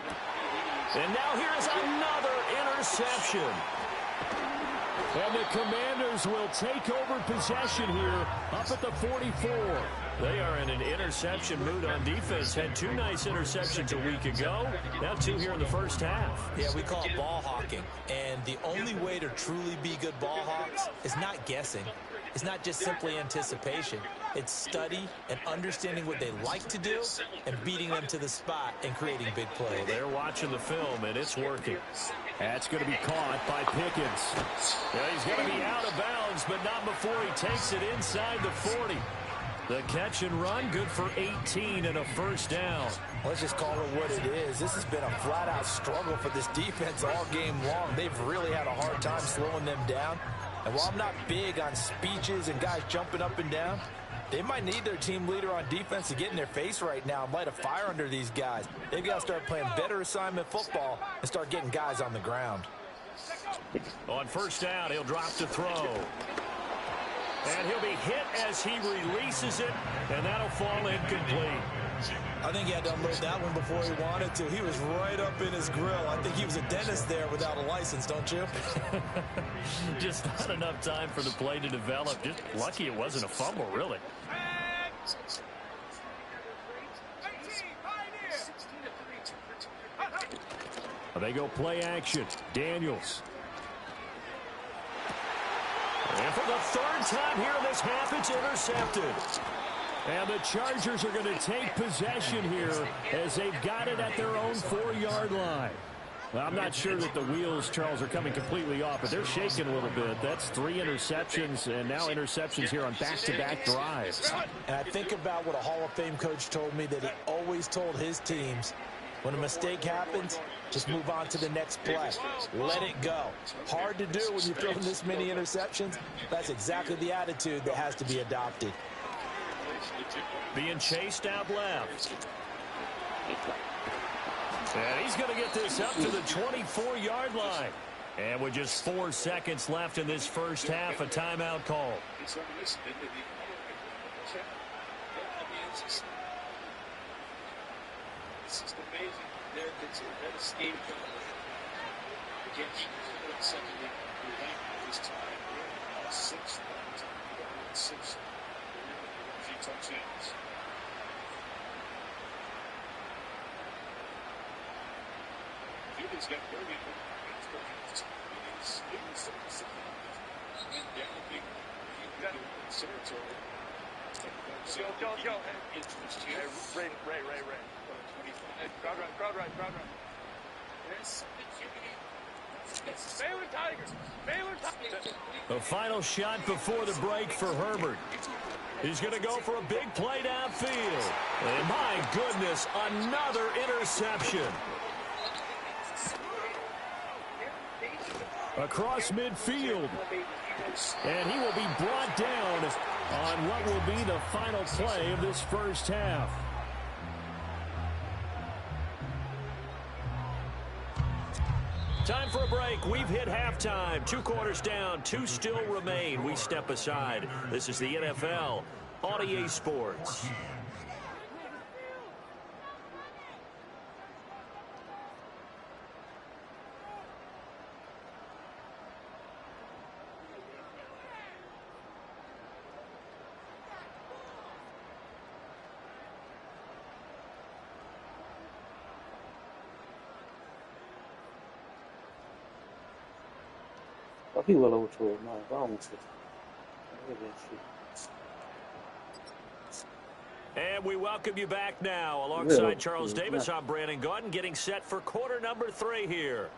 And now here's another interception. And the Commanders will take over possession here up at the 44. They are in an interception mood on defense. Had 2 nice interceptions a week ago. Now 2 here in the first half. Yeah, we call it ball hawking. And the only way to truly be good ball hawks is not guessing. It's not just simply anticipation. It's study and understanding what they like to do and beating them to the spot and creating big plays. Well, they're watching the film, and it's working. That's going to be caught by Pickens. Yeah, he's going to be out of bounds, but not before he takes it inside the 40. The catch and run, good for 18 and a first down. Let's just call it what it is. This has been a flat-out struggle for this defense all game long. They've really had a hard time slowing them down. And while I'm not big on speeches and guys jumping up and down, they might need their team leader on defense to get in their face right now and light a fire under these guys. They've got to start playing better assignment football and start getting guys on the ground. On 1st down, he'll drop to throw. And he'll be hit as he releases it, and that'll fall incomplete. I think he had to unload that one before he wanted to. He was right up in his grill. I think he was a dentist there without a license, don't you? Just not enough time for the play to develop. Just lucky it wasn't a fumble, really. They go play action. Daniels. And for the 3rd time here in this half, it's intercepted. And the Chargers are going to take possession here as they've got it at their own 4-yard line. Well, I'm not sure that the wheels, Charles, are coming completely off, but they're shaking a little bit. That's 3 interceptions, and now interceptions here on back-to-back drives. And I think about what a Hall of Fame coach told me, that he always told his teams, when a mistake happens, just move on to the next play. Let it go. Hard to do when you're throwing this many interceptions. That's exactly the attitude that has to be adopted. Being chased out left. And he's going to get this up to the 24-yard line. And with just 4 seconds left in this first half, a timeout call. It's just amazing. It's a scheme. Again, something this time. 6 touchdowns. Fielding's got 30. Go. Ray. Crowd right. The final shot before the break for Herbert. He's going to go for a big play downfield. And my goodness, another interception. Across midfield. And he will be brought down on what will be the final play of this first half. Time for a break. We've hit halftime. 2 quarters down. 2 still remain. We step aside. This is the NFL on EA Sports. And we welcome you back now. Alongside Charles Davis, I'm Brandon Gordon, getting set for quarter number 3 here.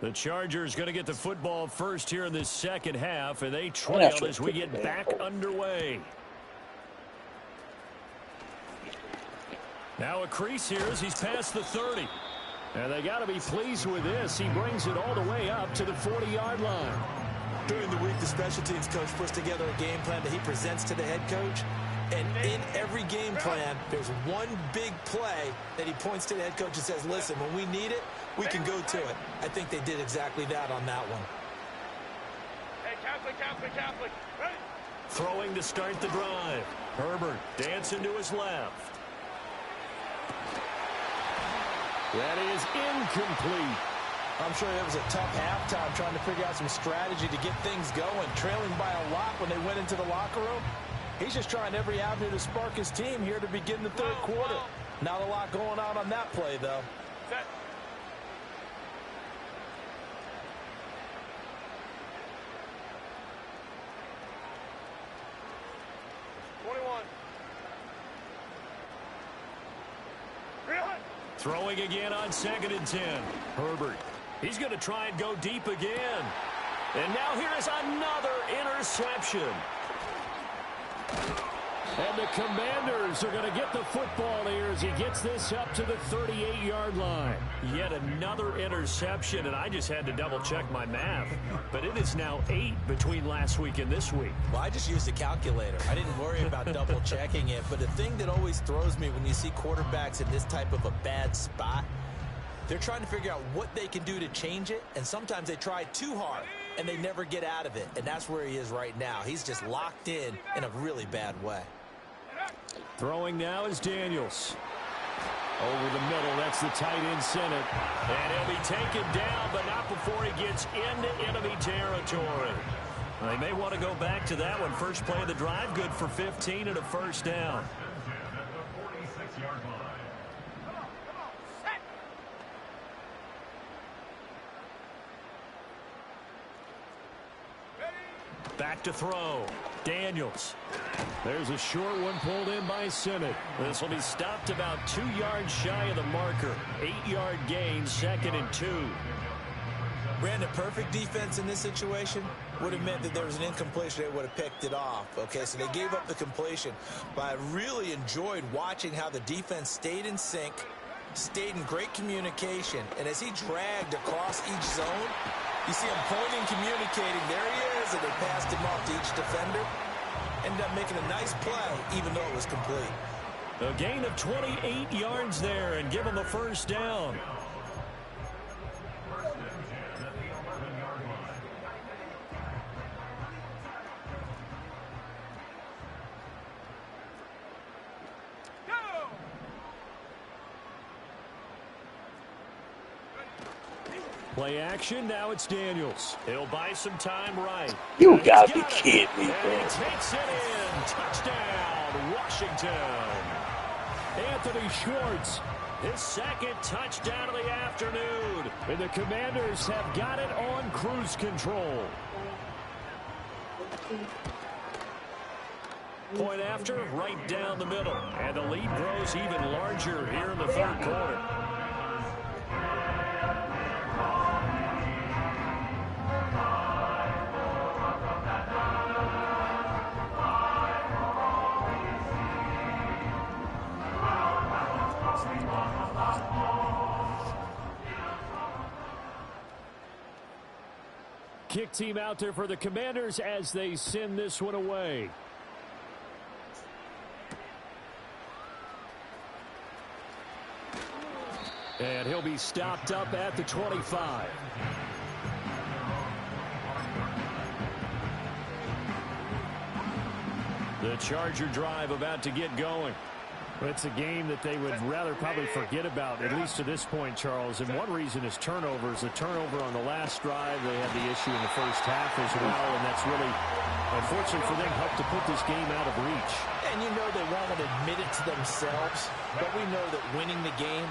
The Chargers going to get the football first here in this second half, and they trail as we get back underway. Now a crease here as he's past the 30. And they got to be pleased with this. He brings it all the way up to the 40-yard line. During the week, the special teams coach puts together a game plan that he presents to the head coach. And in every game plan, there's one big play that he points to the head coach and says, listen, when we need it, we can go to it. I think they did exactly that on that one. Hey, Catholic. Ready? Throwing to start the drive. Herbert dancing to his left. That is incomplete. I'm sure it was a tough halftime trying to figure out some strategy to get things going. Trailing by a lot when they went into the locker room. He's just trying every avenue to spark his team here to begin the third quarter. Not a lot going on that play, though. Set. Throwing again on 2nd and 10. Herbert. He's going to try and go deep again. And now here is another interception. And the Commanders are going to get the football here as he gets this up to the 38-yard line. Yet another interception, and I just had to double-check my math. But it is now 8 between last week and this week. Well, I just used a calculator. I didn't worry about double-checking it. But the thing that always throws me when you see quarterbacks in this type of a bad spot, they're trying to figure out what they can do to change it, and sometimes they try too hard, and they never get out of it. And that's where he is right now. He's just locked in a really bad way. Throwing now is Daniels. Over the middle, that's the tight end Senate. And he'll be taken down, but not before he gets into enemy territory. They may want to go back to that one. First play of the drive, good for 15 and a first down. Back to throw. Daniels. There's a short one pulled in by Senate. This will be stopped about 2 yards shy of the marker. 8-yard gain, 2nd and 2. Brandon, perfect defense in this situation would have meant that there was an incompletion. They would have picked it off. Okay, so they gave up the completion. But I really enjoyed watching how the defense stayed in sync, stayed in great communication. And as he dragged across each zone, you see him pointing, communicating. There he is, and they passed him off to each defender. Ended up making a nice play, even though it was complete. A gain of 28 yards there and give him the first down. Play action, now it's Daniels. He'll buy some time right. You gotta be kidding me, bro. And he takes it in. Touchdown, Washington. Anthony Schwartz His second touchdown of the afternoon. And the Commanders have got it on cruise control. Point after, right down the middle. And the lead grows even larger here in the third quarter. Kick team out there for the Commanders as they send this one away. And he'll be stopped up at the 25. The Charger drive about to get going. It's a game that they would rather probably forget about, at least to this point, Charles. And one reason is turnovers. The turnover on the last drive, they had the issue in the first half as well, and that's really, unfortunately for them, helped to put this game out of reach. And you know they won't admit it to themselves, but we know that winning the game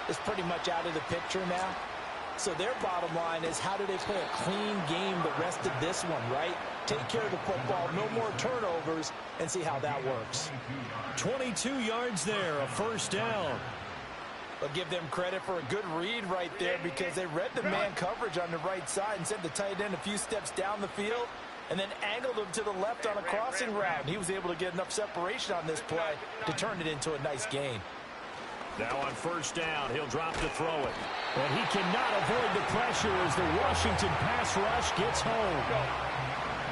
is pretty much out of the picture now. So their bottom line is, how do they play a clean game the rest of this one, right? Take care of the football, no more turnovers, and see how that works. 22 yards there, a first down. But give them credit for a good read right there, because they read the man coverage on the right side and sent the tight end a few steps down the field and then angled him to the left on a crossing route. He was able to get enough separation on this play to turn it into a nice gain. Now on first down, he'll drop to throw it. And he cannot avoid the pressure as the Washington pass rush gets home.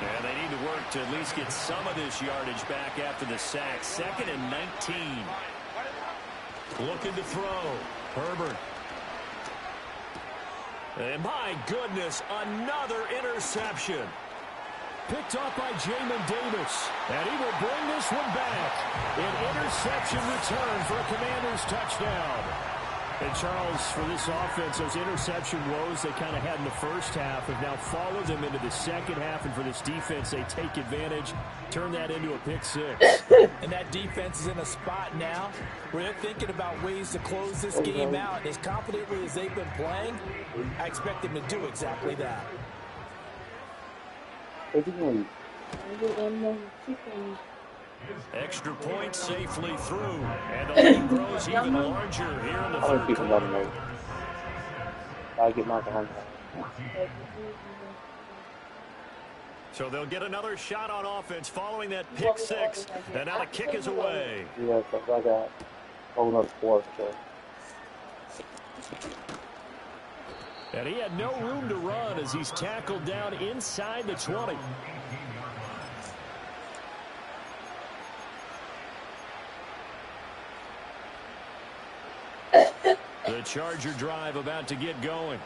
And they need to work to at least get some of this yardage back after the sack. 2nd and 19. Looking to throw. Herbert. And my goodness, another interception. Picked off by Jamin Davis. And he will bring this one back. An interception return for a Commanders touchdown. And Charles, for this offense, those interception woes they kind of had in the first half have now followed them into the second half. And for this defense, they take advantage, turn that into a pick six. And that defense is in a spot now where they're thinking about ways to close this game out. As confidently as they've been playing, I expect them to do exactly that. Extra point safely through. And the lead grows even larger here in the third quarter. I'll get my hand. So they'll get another shot on offense following that pick six. And now the kick is away. Yeah, so I got a whole nother fourth. So. And he had no room to run as he's tackled down inside the 20. The Charger drive about to get going.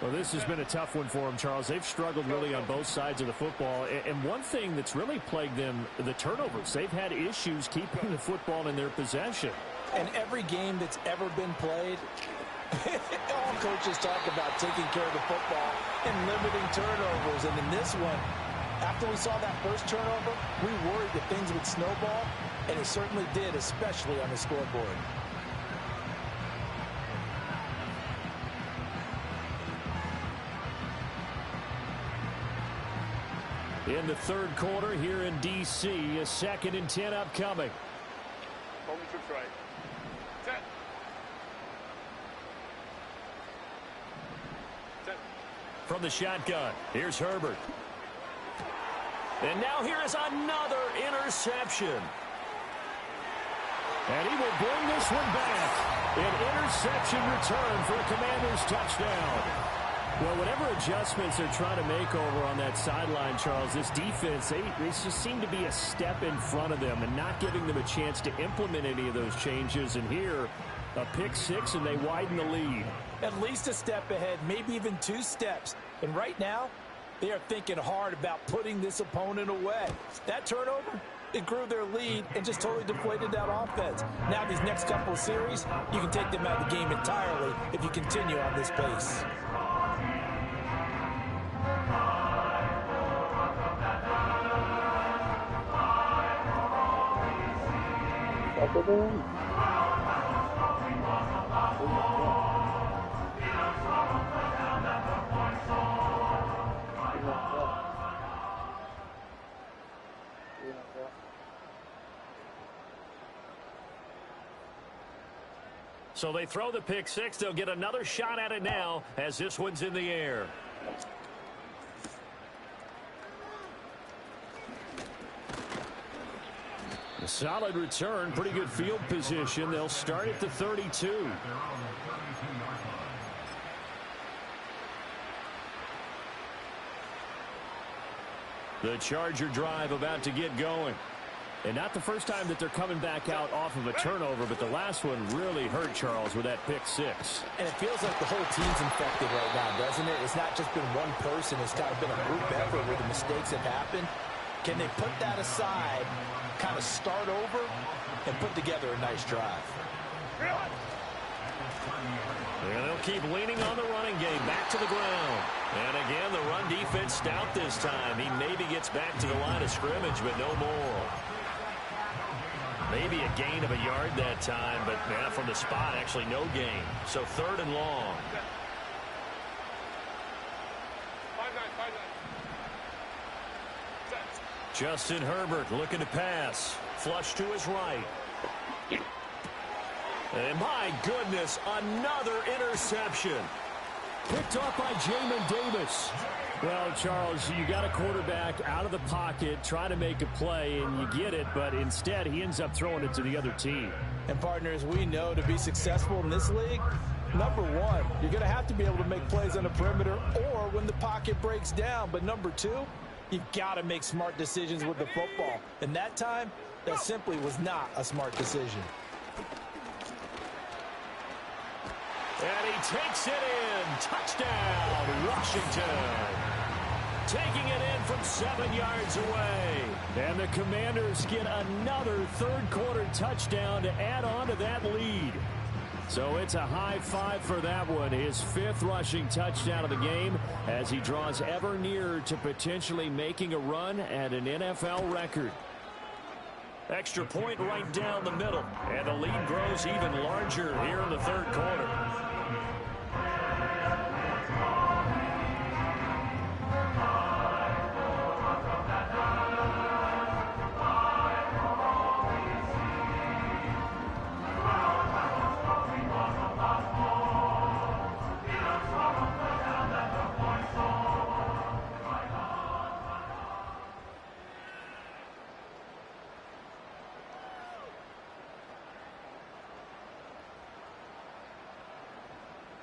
Well, this has been a tough one for them, Charles. They've struggled really on both sides of the football. And one thing that's really plagued them, the turnovers. They've had issues keeping the football in their possession. And every game that's ever been played, all coaches talk about taking care of the football and limiting turnovers. And in this one, after we saw that first turnover, we worried that things would snowball, and it certainly did, especially on the scoreboard. In the third quarter here in D.C., a 2nd and 10 upcoming. Hold me to right. Set. Set. From the shotgun, here's Herbert. And now here is another interception. And he will bring this one back. An interception return for a Commanders touchdown. Well, whatever adjustments they're trying to make over on that sideline, Charles, this defense, they just seem to be a step in front of them and not giving them a chance to implement any of those changes. And here, a pick six, and they widen the lead. At least a step ahead, maybe even 2 steps. And right now, they are thinking hard about putting this opponent away. That turnover, it grew their lead and just totally deflated that offense. Now these next couple of series, you can take them out of the game entirely if you continue on this pace. So they throw the pick six. They'll get another shot at it now as this one's in the air. A solid return, pretty good field position. They'll start at the 32. The Charger drive about to get going. And not the first time that they're coming back out off of a turnover, but the last one really hurt Charles with that pick six. And it feels like the whole team's infected right now, doesn't it? It's not just been one person. It's kind of been a group effort where the mistakes have happened. Can they put that aside, kind of start over, and put together a nice drive? And they'll keep leaning on the running game, back to the ground. And again, the run defense stout this time. He maybe gets back to the line of scrimmage, but no more. Maybe a gain of a yard that time, but from the spot, actually no gain. So 3rd and long. 5-9. Justin Herbert looking to pass. Flush to his right. And my goodness, another interception. Picked off by Jamin Davis. Well, Charles, you got a quarterback out of the pocket trying to make a play, and you get it, but instead he ends up throwing it to the other team. And partners, we know to be successful in this league, number one, you're going to have to be able to make plays on the perimeter or when the pocket breaks down. But number two, you've got to make smart decisions with the football. And that time, that simply was not a smart decision. And he takes it in. Touchdown, Washington. Taking it in from 7 yards away. And the Commanders get another third-quarter touchdown to add on to that lead. So it's a high five for that one. His 5th rushing touchdown of the game as he draws ever nearer to potentially making a run at an NFL record. Extra point right down the middle. And the lead grows even larger here in the third quarter.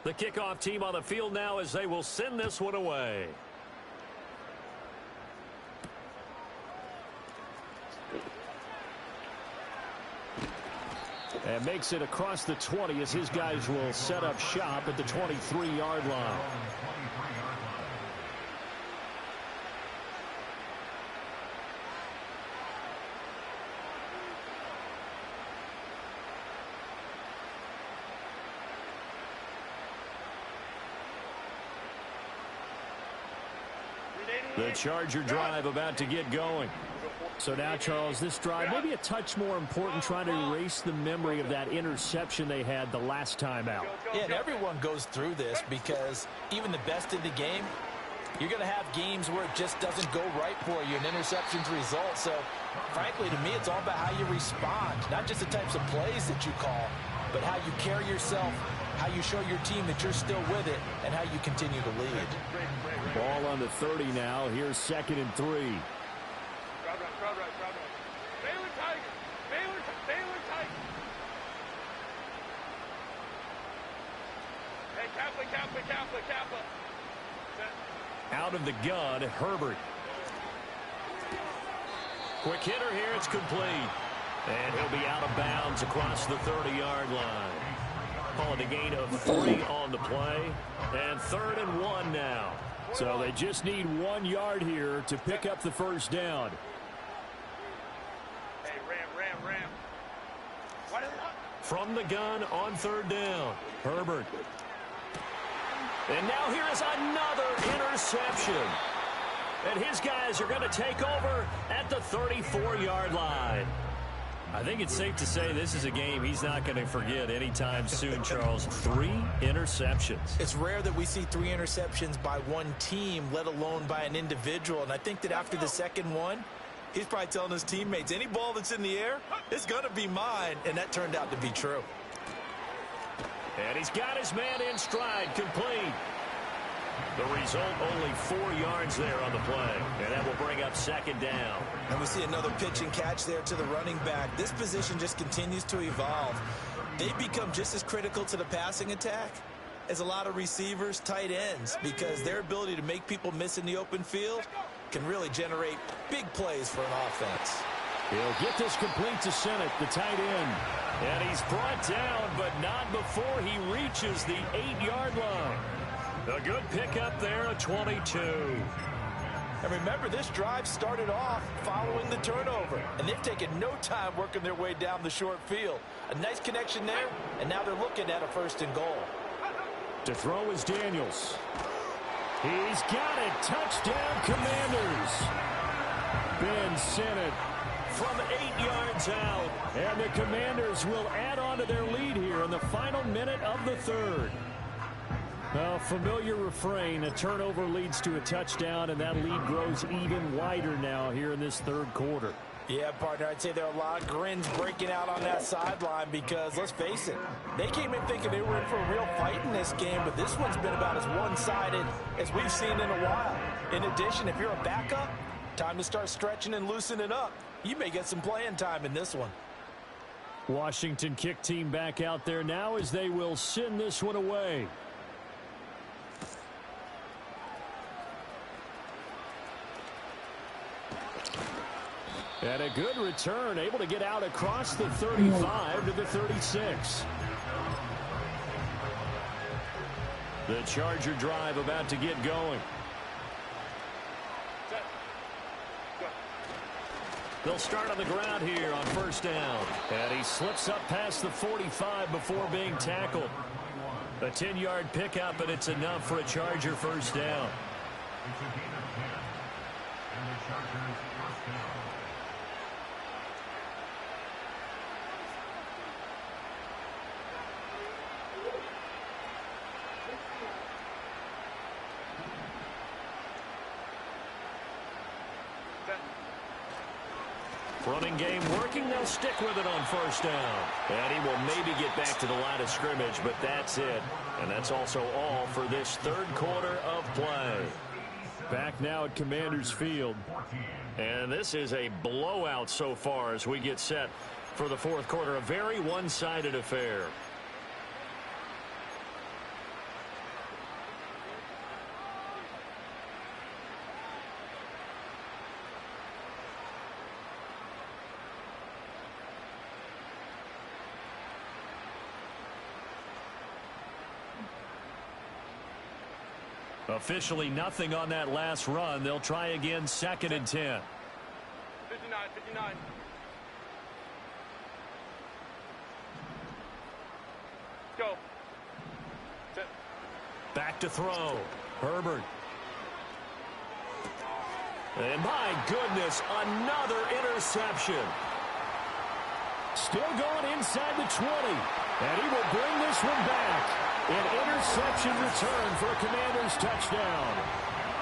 The kickoff team on the field now as they will send this one away. And makes it across the 20 as his guys will set up shop at the 23-yard line. The Charger drive about to get going. So now, Charles, this drive maybe a touch more important, trying to erase the memory of that interception they had the last time out. Yeah, and everyone goes through this because even the best in the game, you're going to have games where it just doesn't go right for you, and interceptions result. So, frankly, to me, it's all about how you respond, not just the types of plays that you call, but how you carry yourself, how you show your team that you're still with it, and how you continue to lead. Ball on the 30 now. Here's 2nd and 3. Crowd right. Baylor Tigers. Baylor Tigers. Hey, Kappa. Out of the gun, Herbert. Quick hitter here. It's complete. And he'll be out of bounds across the 30-yard line. Calling a gain of 3 on the play. And 3rd and 1 now. So they just need 1 yard here to pick up the first down. Hey, Ram. From the gun on 3rd down, Herbert. And now here is another interception. And his guys are going to take over at the 34-yard line. I think it's safe to say this is a game he's not going to forget anytime soon, Charles. 3 interceptions. It's rare that we see 3 interceptions by one team, let alone by an individual. And I think that after the second one, He's probably telling his teammates, any ball that's in the air, it's going to be mine. And that turned out to be true. And he's got his man in stride, complete. The result, only 4 yards there on the play. And that will bring up second down. And we see another pitch and catch there to the running back. This position just continues to evolve. They become just as critical to the passing attack as a lot of receivers, tight ends, because their ability to make people miss in the open field can really generate big plays for an offense. He'll get this complete to Sennett, the tight end. And he's brought down, but not before he reaches the 8-yard line. A good pickup there, a 22. And remember, this drive started off following the turnover, and they've taken no time working their way down the short field. A nice connection there, and now they're looking at a 1st and goal. To throw is Daniels. He's got it. Touchdown, Commanders. Ben Sennett from 8 yards out. And the Commanders will add on to their lead here in the final minute of the 3rd. A familiar refrain, a turnover leads to a touchdown, and that lead grows even wider now here in this 3rd quarter. Yeah, partner, I'd say there are a lot of grins breaking out on that sideline because, let's face it, they came in thinking they were in for a real fight in this game, but this one's been about as one-sided as we've seen in a while. In addition, if you're a backup, time to start stretching and loosening up. You may get some playing time in this one. Washington kick team back out there now as they will send this one away. And a good return, able to get out across the 35 to the 36. The Charger drive about to get going. They'll start on the ground here on 1st down. And he slips up past the 45 before being tackled. A 10-yard pickup, and it's enough for a Charger 1st down. Running game working. They'll stick with it on 1st down. And he will maybe get back to the line of scrimmage, but that's it. And that's also all for this 3rd quarter of play. Back now at Commanders Field. And this is a blowout so far as we get set for the 4th quarter. A very one-sided affair. Officially nothing on that last run. They'll try again, 2nd and 10. 59. Go. Sit. Back to throw. Herbert. And my goodness, another interception. Still going inside the 20. And he will bring this one back. An interception return for a Commanders touchdown.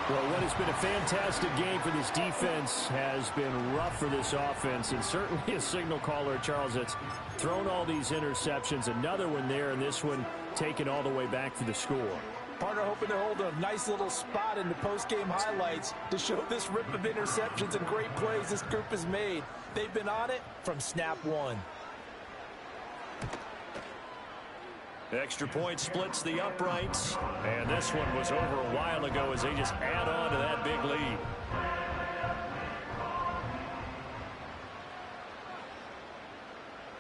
Well, what has been a fantastic game for this defense has been rough for this offense, and certainly a signal caller, Charles, that's thrown all these interceptions. Another one there, and this one taken all the way back for the score. Partner hoping to hold a nice little spot in the post-game highlights to show this rip of interceptions and great plays this group has made. They've been on it from snap one. Extra point splits the uprights, and this one was over a while ago as they just add on to that big lead.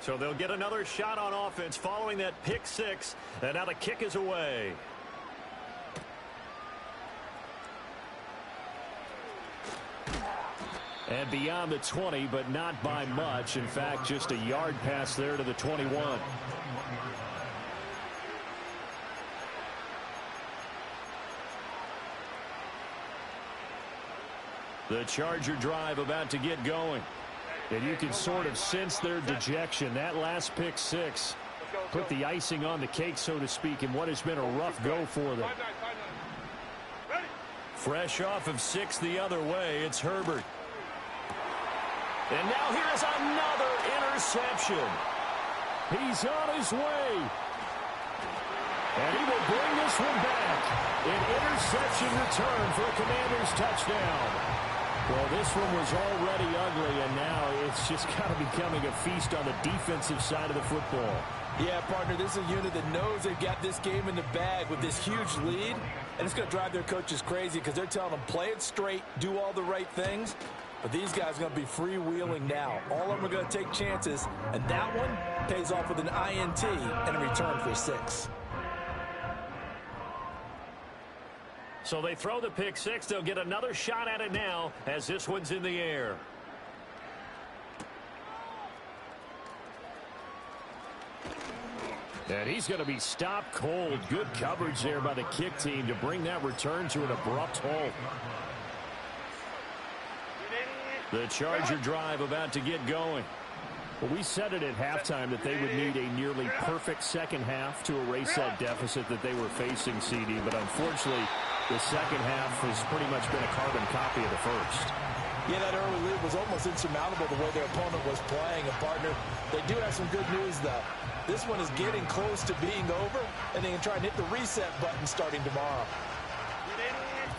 So they'll get another shot on offense following that pick 6, and now the kick is away. And beyond the 20, but not by much. In fact, just a yard pass there to the 21. The Charger drive about to get going. And you can sort of sense their dejection. That last pick 6 put the icing on the cake, so to speak, in what has been a rough go for them. Fresh off of 6 the other way, it's Herbert. And now here's another interception. He's on his way. And he will bring this one back. An interception return for a Commanders touchdown. Well, this one was already ugly, and now it's just kind of becoming a feast on the defensive side of the football. Yeah, partner, this is a unit that knows they've got this game in the bag with this huge lead, and it's going to drive their coaches crazy because they're telling them, play it straight, do all the right things. But these guys are going to be freewheeling now. All of them are going to take chances, and that one pays off with an INT and a return for 6. So they throw the pick 6. They'll get another shot at it now as this one's in the air. And he's going to be stopped cold. Good coverage there by the kick team to bring that return to an abrupt halt. The Charger drive about to get going. Well, we said it at halftime that they would need a nearly perfect second half to erase that deficit that they were facing, CD. But unfortunately, the second half has pretty much been a carbon copy of the first. Yeah, that early lead was almost insurmountable the way their opponent was playing. And, partner, they do have some good news, though. This one is getting close to being over, and they can try and hit the reset button starting tomorrow.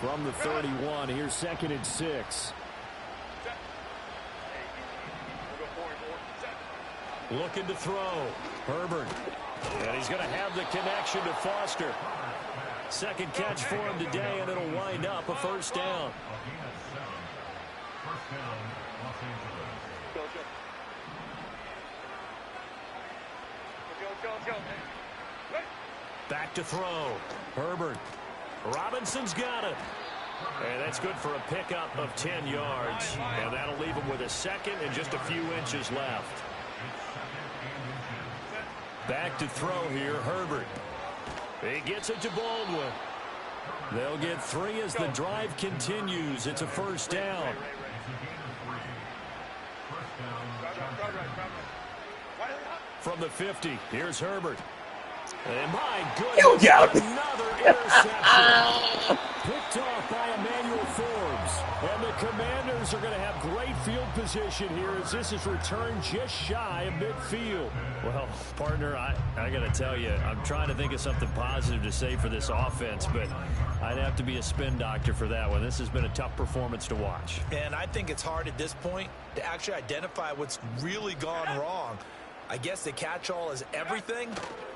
From the 31, here's 2nd and 6. Looking to throw. Herbert. And he's going to have the connection to Foster. Second catch for him today, and it'll wind up a first down. Back to throw. Herbert. Robinson's got it. And that's good for a pickup of 10 yards. And that'll leave him with a second and just a few inches left. Back to throw here, Herbert. He gets it to Baldwin. They'll get 3 as the drive continues. It's a first down. From the 50, here's Herbert. And my goodness, another interception. Picked off by Emmanuel Forbes. And the Commanders are going to have great field position here as this is returned just shy of midfield. Well, partner, I got to tell you, I'm trying to think of something positive to say for this offense, but I'd have to be a spin doctor for that one. This has been a tough performance to watch. And I think it's hard at this point to actually identify what's really gone wrong. I guess the catch-all is everything.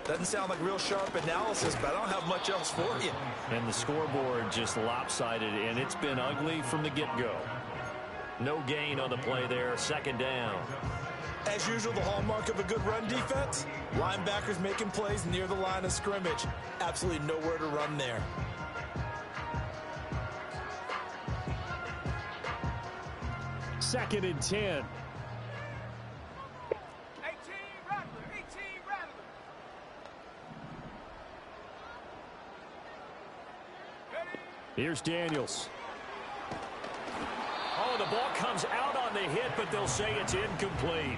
Doesn't sound like real sharp analysis, but I don't have much else for you. And the scoreboard just lopsided, and it's been ugly from the get-go. No gain on the play there, second down. As usual, the hallmark of a good run defense, linebackers making plays near the line of scrimmage. Absolutely nowhere to run there. Second and 10. Here's Daniels. Oh, the ball comes out on the hit, but they'll say it's incomplete.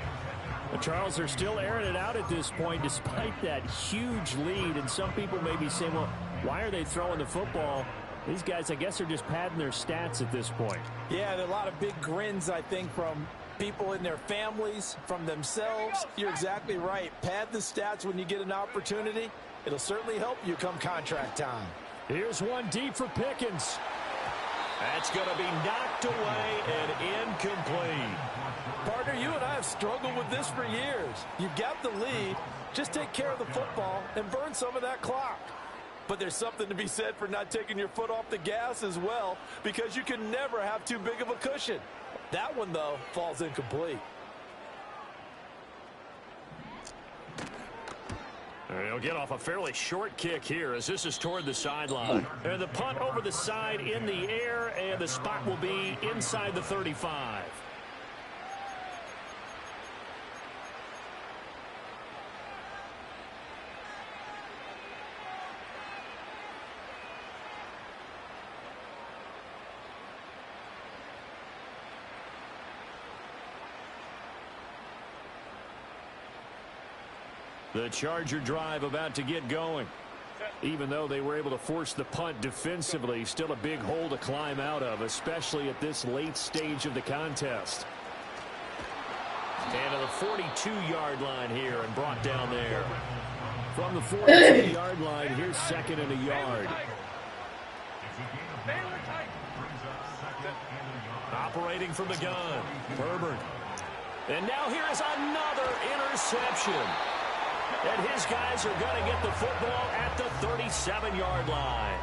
The Charles are still airing it out at this point despite that huge lead. And some people may be saying, well, why are they throwing the football? These guys, I guess, are just padding their stats at this point. Yeah, there are a lot of big grins, I think, from people in their families, from themselves. You're exactly right. Pad the stats when you get an opportunity. It'll certainly help you come contract time. Here's one deep for Pickens. That's going to be knocked away and incomplete. Partner, you and I have struggled with this for years. You've got the lead. Just take care of the football and burn some of that clock. But there's something to be said for not taking your foot off the gas as well, because you can never have too big of a cushion. That one, though, falls incomplete. He'll get off a fairly short kick here as this is toward the sideline. And the punt over the side in the air, and the spot will be inside the 35. The Charger drive about to get going. Even though they were able to force the punt defensively, still a big hole to climb out of, especially at this late stage of the contest. And to the 42-yard line here and brought down there. From the 42-yard line, here's 2nd and a yard. Operating from the gun, Herbert. And now here is another interception. And his guys are going to get the football at the 37-yard line.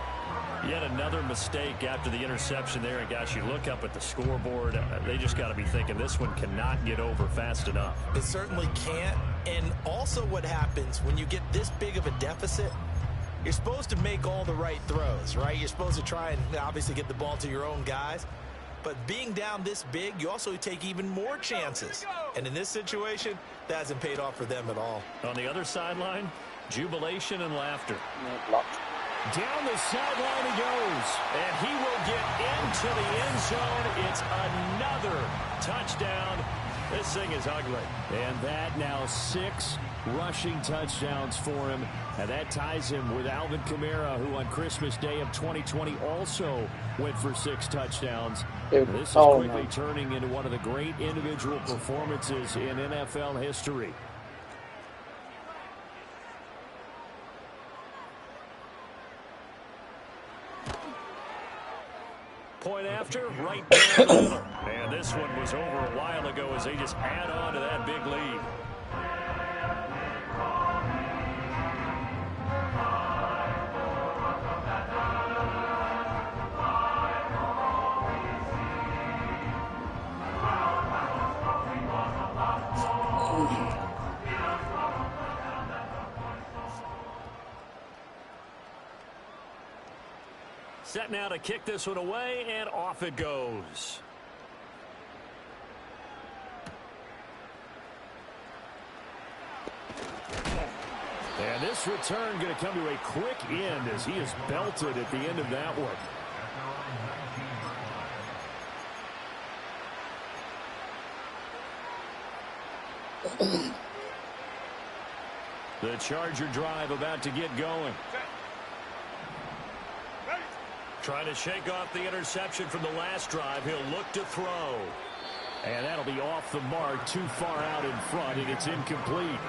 Yet another mistake after the interception there. And, gosh, you look up at the scoreboard, they just got to be thinking this one cannot get over fast enough. It certainly can't. And also what happens when you get this big of a deficit, you're supposed to make all the right throws, right? You're supposed to try and obviously get the ball to your own guys. But being down this big, you also take even more chances. And in this situation, that hasn't paid off for them at all. On the other sideline, jubilation and laughter. Down the sideline he goes. And he will get into the end zone. It's another touchdown. This thing is ugly. And that now 6 rushing touchdowns for him. And that ties him with Alvin Kamara, who on Christmas Day of 2020 also went for 6 touchdowns. This is quickly turning into one of the great individual performances in NFL history. Point after, right down the middle. And this one was over a while ago as they just add on to that big lead. Set now to kick this one away, and off it goes. And this return going to come to a quick end as he is belted at the end of that one. The Charger drive about to get going. Trying to shake off the interception from the last drive. He'll look to throw. And that'll be off the mark, too far out in front, and it's incomplete.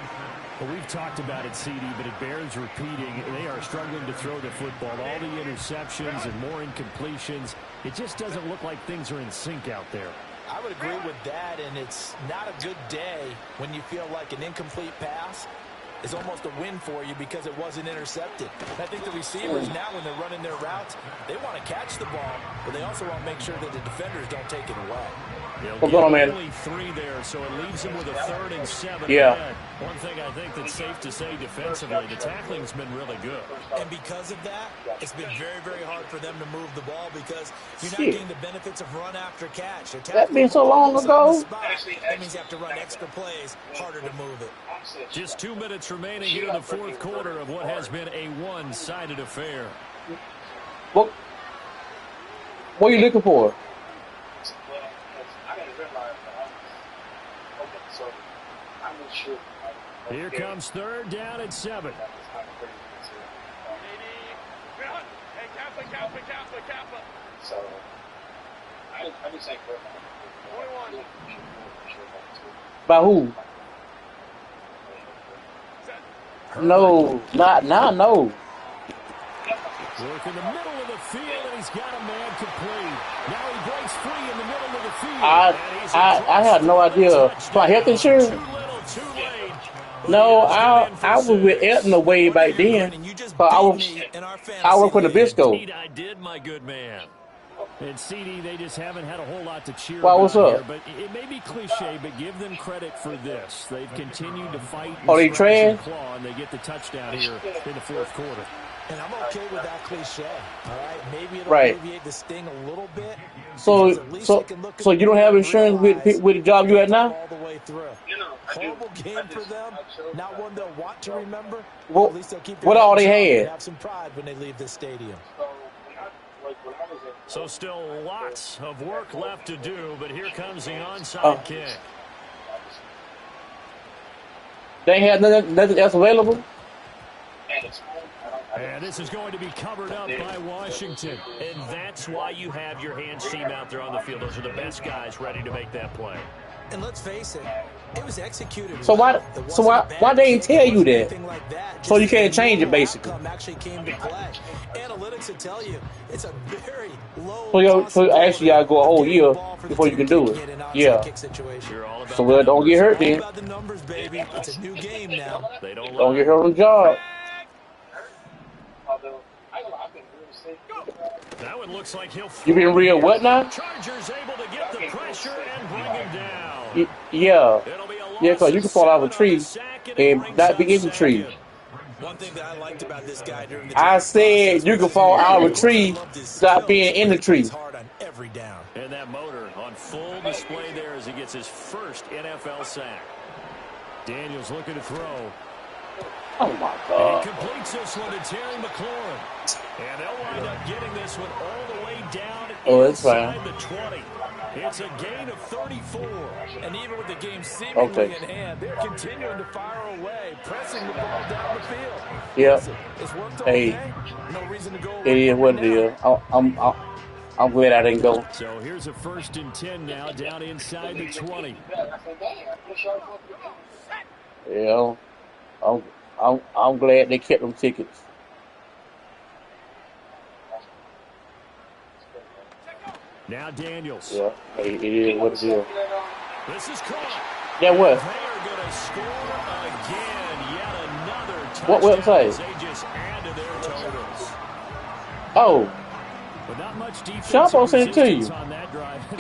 Well, we've talked about it, CD, but it bears repeating. They are struggling to throw the football. All the interceptions and more incompletions. It just doesn't look like things are in sync out there. I would agree with that, and it's not a good day when you feel like an incomplete pass is almost a win for you because it wasn't intercepted. And I think the receivers now, when they're running their routes, they want to catch the ball, but they also want to make sure that the defenders don't take it away. What's going on, man? Only 3 there, so it leaves him with a 3rd and 7. Yeah. Ahead. One thing I think that's safe to say defensively, the tackling's been really good. And because of that, it's been very, very hard for them to move the ball because you're not getting the benefits of run after catch. That been so long ago. That means you have to run extra plays, harder to move it. Just 2 minutes remaining here in the 4th quarter of what has been a one-sided affair. What are you looking for? Here comes 3rd down at 7. So, I just like By who? No, not now. No. Work in the middle of the field, and he's got a man complete. Now he breaks free in the middle of the field. I had no idea. My health insurance? No, I was with Aetna way back then. But I work for Nabisco. I did, my good man. And CD, they just haven't had a whole lot to cheer Well, about what's up? here, but it may be cliche, but give them credit for this. They've continued to fight and they scratch and trash? claw, and they get the touchdown here in the 4th quarter. And I'm okay with that cliche, all right? Maybe it'll Right. alleviate the sting a little bit. So So you don't have insurance with the job you at now? all the way through. Horrible game for them. Not one they'll want to remember. What- At least they'll keep what all they heads up had? and have some pride when they leave this stadium. So still lots of work left to do, but here comes the onside kick. They had nothing else available? And this is going to be covered up by Washington. And that's why you have your hands team out there on the field. Those are the best guys ready to make that play. And let's face it, It was executed So well. why they didn't tell you that? Like that. So you can't change it, basically. Actually came to play. Analytics will tell you it's a very low. So actually, you gotta go a whole year before you can do it. Yeah. So don't get hurt then. About the numbers, baby. It's a new game now. Don't get hurt on the job. That one looks like he'll. You been real what now? Chargers able to get the pressure and bring him down. Yeah, because you can fall out of a tree and not be in the tree. One thing that I liked about this guy during the I said you can fall out of a tree without being in the tree. And that motor on full display there as he gets his first NFL sack. Daniels looking to throw. Oh, my God. He completes this one to Terry McLaurin. And they'll wind up getting this one all the way down inside the 20. It's a gain of 34. And even with the game seemingly in hand, they're continuing to fire away, pressing the ball down the field. Yep. It's worked all hey, day. No reason to go it is what it is. I'm glad I didn't go. So here's a 1st and 10 now down inside the 20. Yeah. I'm glad they kept them tickets. Now Daniels. Yeah, hey, it is what it is. This is caught. Yeah, what? They are going to score again. Yet another touchdown. What website? They just add to their totals. Oh. But not much defense. Shapo sent it to you. On that drive.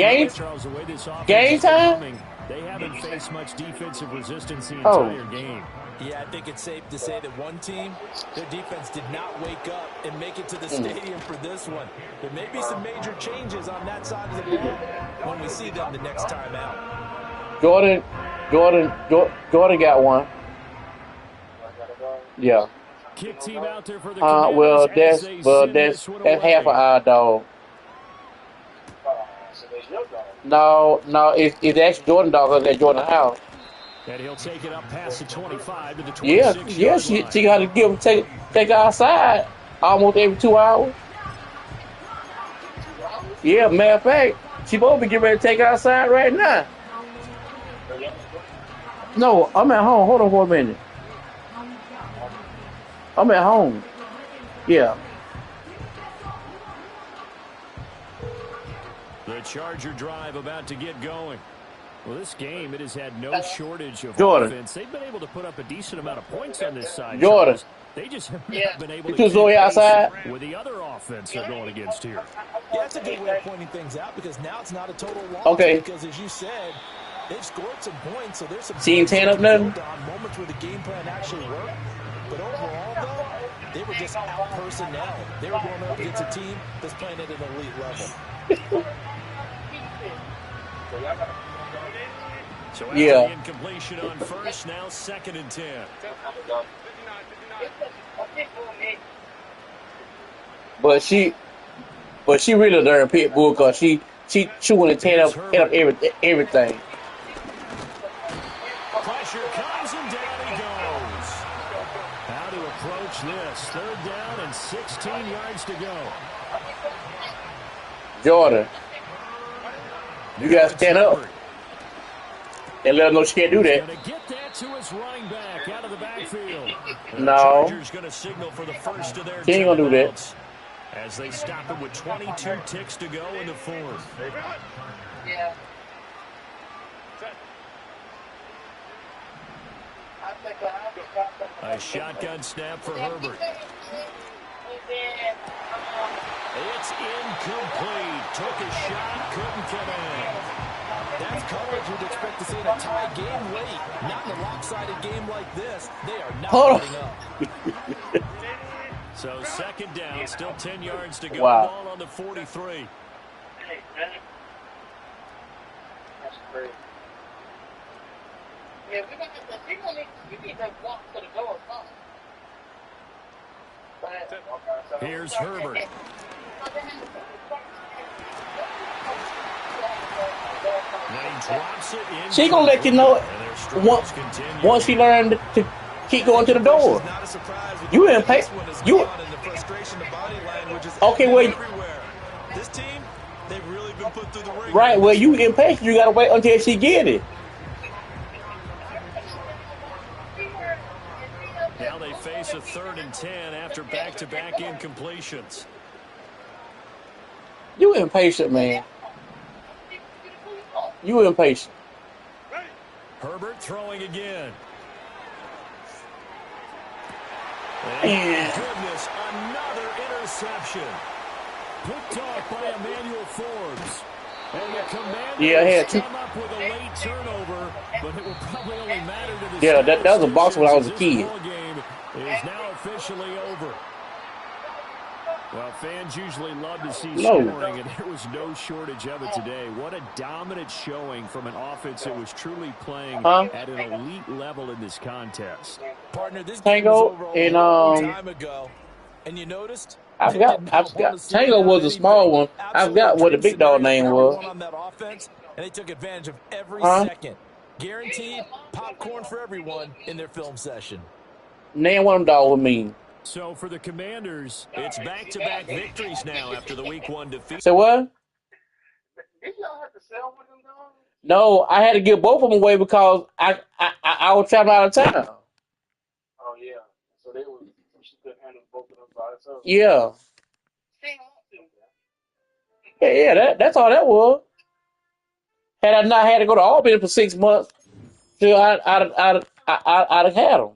Game time? They haven't faced much defensive resistance the entire game. Yeah, I think it's safe to say that one team, their defense did not wake up and make it to the stadium for this one. There may be some major changes on that side of the ball when we see them the next time out. Jordan got one. Yeah. Kick team out there for the well, that's half an eye dog. No, it's actually Jordan dog at Jordan house. And he'll take it up past the 25 to the 26. Yeah, she got to take outside almost every 2 hours. Yeah, matter of fact, she supposed to be getting ready to take outside right now. No, I'm at home. Hold on for a minute. I'm at home. Yeah. The Charger drive about to get going. Well, this game, it has had no shortage of offense. They've been able to put up a decent amount of points on this side. Jordan. They just have not been able to keep outside with the other offense they're going against here. Yeah, that's a good way of pointing things out because now it's not a total loss. Okay. Because as you said, they've scored some points, so there's some Team 10 up nothing. Moments where the game plan actually worked. But overall, though, they were just out personnel. They were going up against a team that's playing at an elite level. So after the incompletion on first, now 2nd and 10. But she really learned pit bull because she chewing and tearing up everything. Pressure comes and down he goes. How to approach this? 3rd down and 16 yards to go. Jordan, you got to stand up and let them know she can't do that. Going to get that to his running back out of the backfield. No. Chargers going to signal for the first of their he ain't going to do that. As they stop him with 22 ticks to go in the 4th. Yeah. A shotgun snap for Herbert. It's incomplete. Took a shot, couldn't come in. That's coverage you'd expect to see in a tie game late. Not in a lopsided game like this. They are not letting up. So 2nd down, still 10 yards to go. Wow. Ball on the 43. That's great. Yeah, we need to walk to the door first. Here's Herbert. She gonna let you know once she learned to keep going to the door. You didn't pay. You okay? Well, this team, they've really been put through the ring. Right. Well, you impatient. You gotta wait until she get it. Now they face a 3rd and 10 after back-to-back incompletions. You impatient, man. You impatient. Herbert throwing again. Man. Goodness, another interception. Picked off by Emmanuel Forbes. And the Commanders come up with a late turnover, but it will probably only matter to the that was a box when I was a kid. This game is now officially over. Well, fans usually love to see scoring, and there was no shortage of it today. What a dominant showing from an offense that was truly playing at an elite level in this contest. Partner, this game was over a long time ago, and you noticed? I forgot. Tango was a small one. I forgot what the big dog name was. On that offense, and they took advantage of every second. Guaranteed popcorn for everyone in their film session. Name one of them dog with me. So for the Commanders, it's back-to-back victories now after the Week 1 defeat. Say what? Did y'all have to sell with them dogs? No, I had to give both of them away because I was traveling out of town. Oh yeah, so she couldn't handle both of them by herself. Yeah. That's all that was. Had I not had to go to Albany for 6 months, till I'd have had them.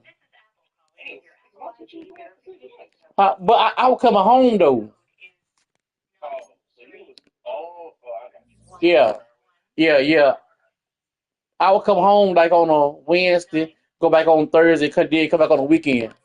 But I was coming home though. Yeah. I would come home like on a Wednesday, go back on Thursday, come back on the weekend.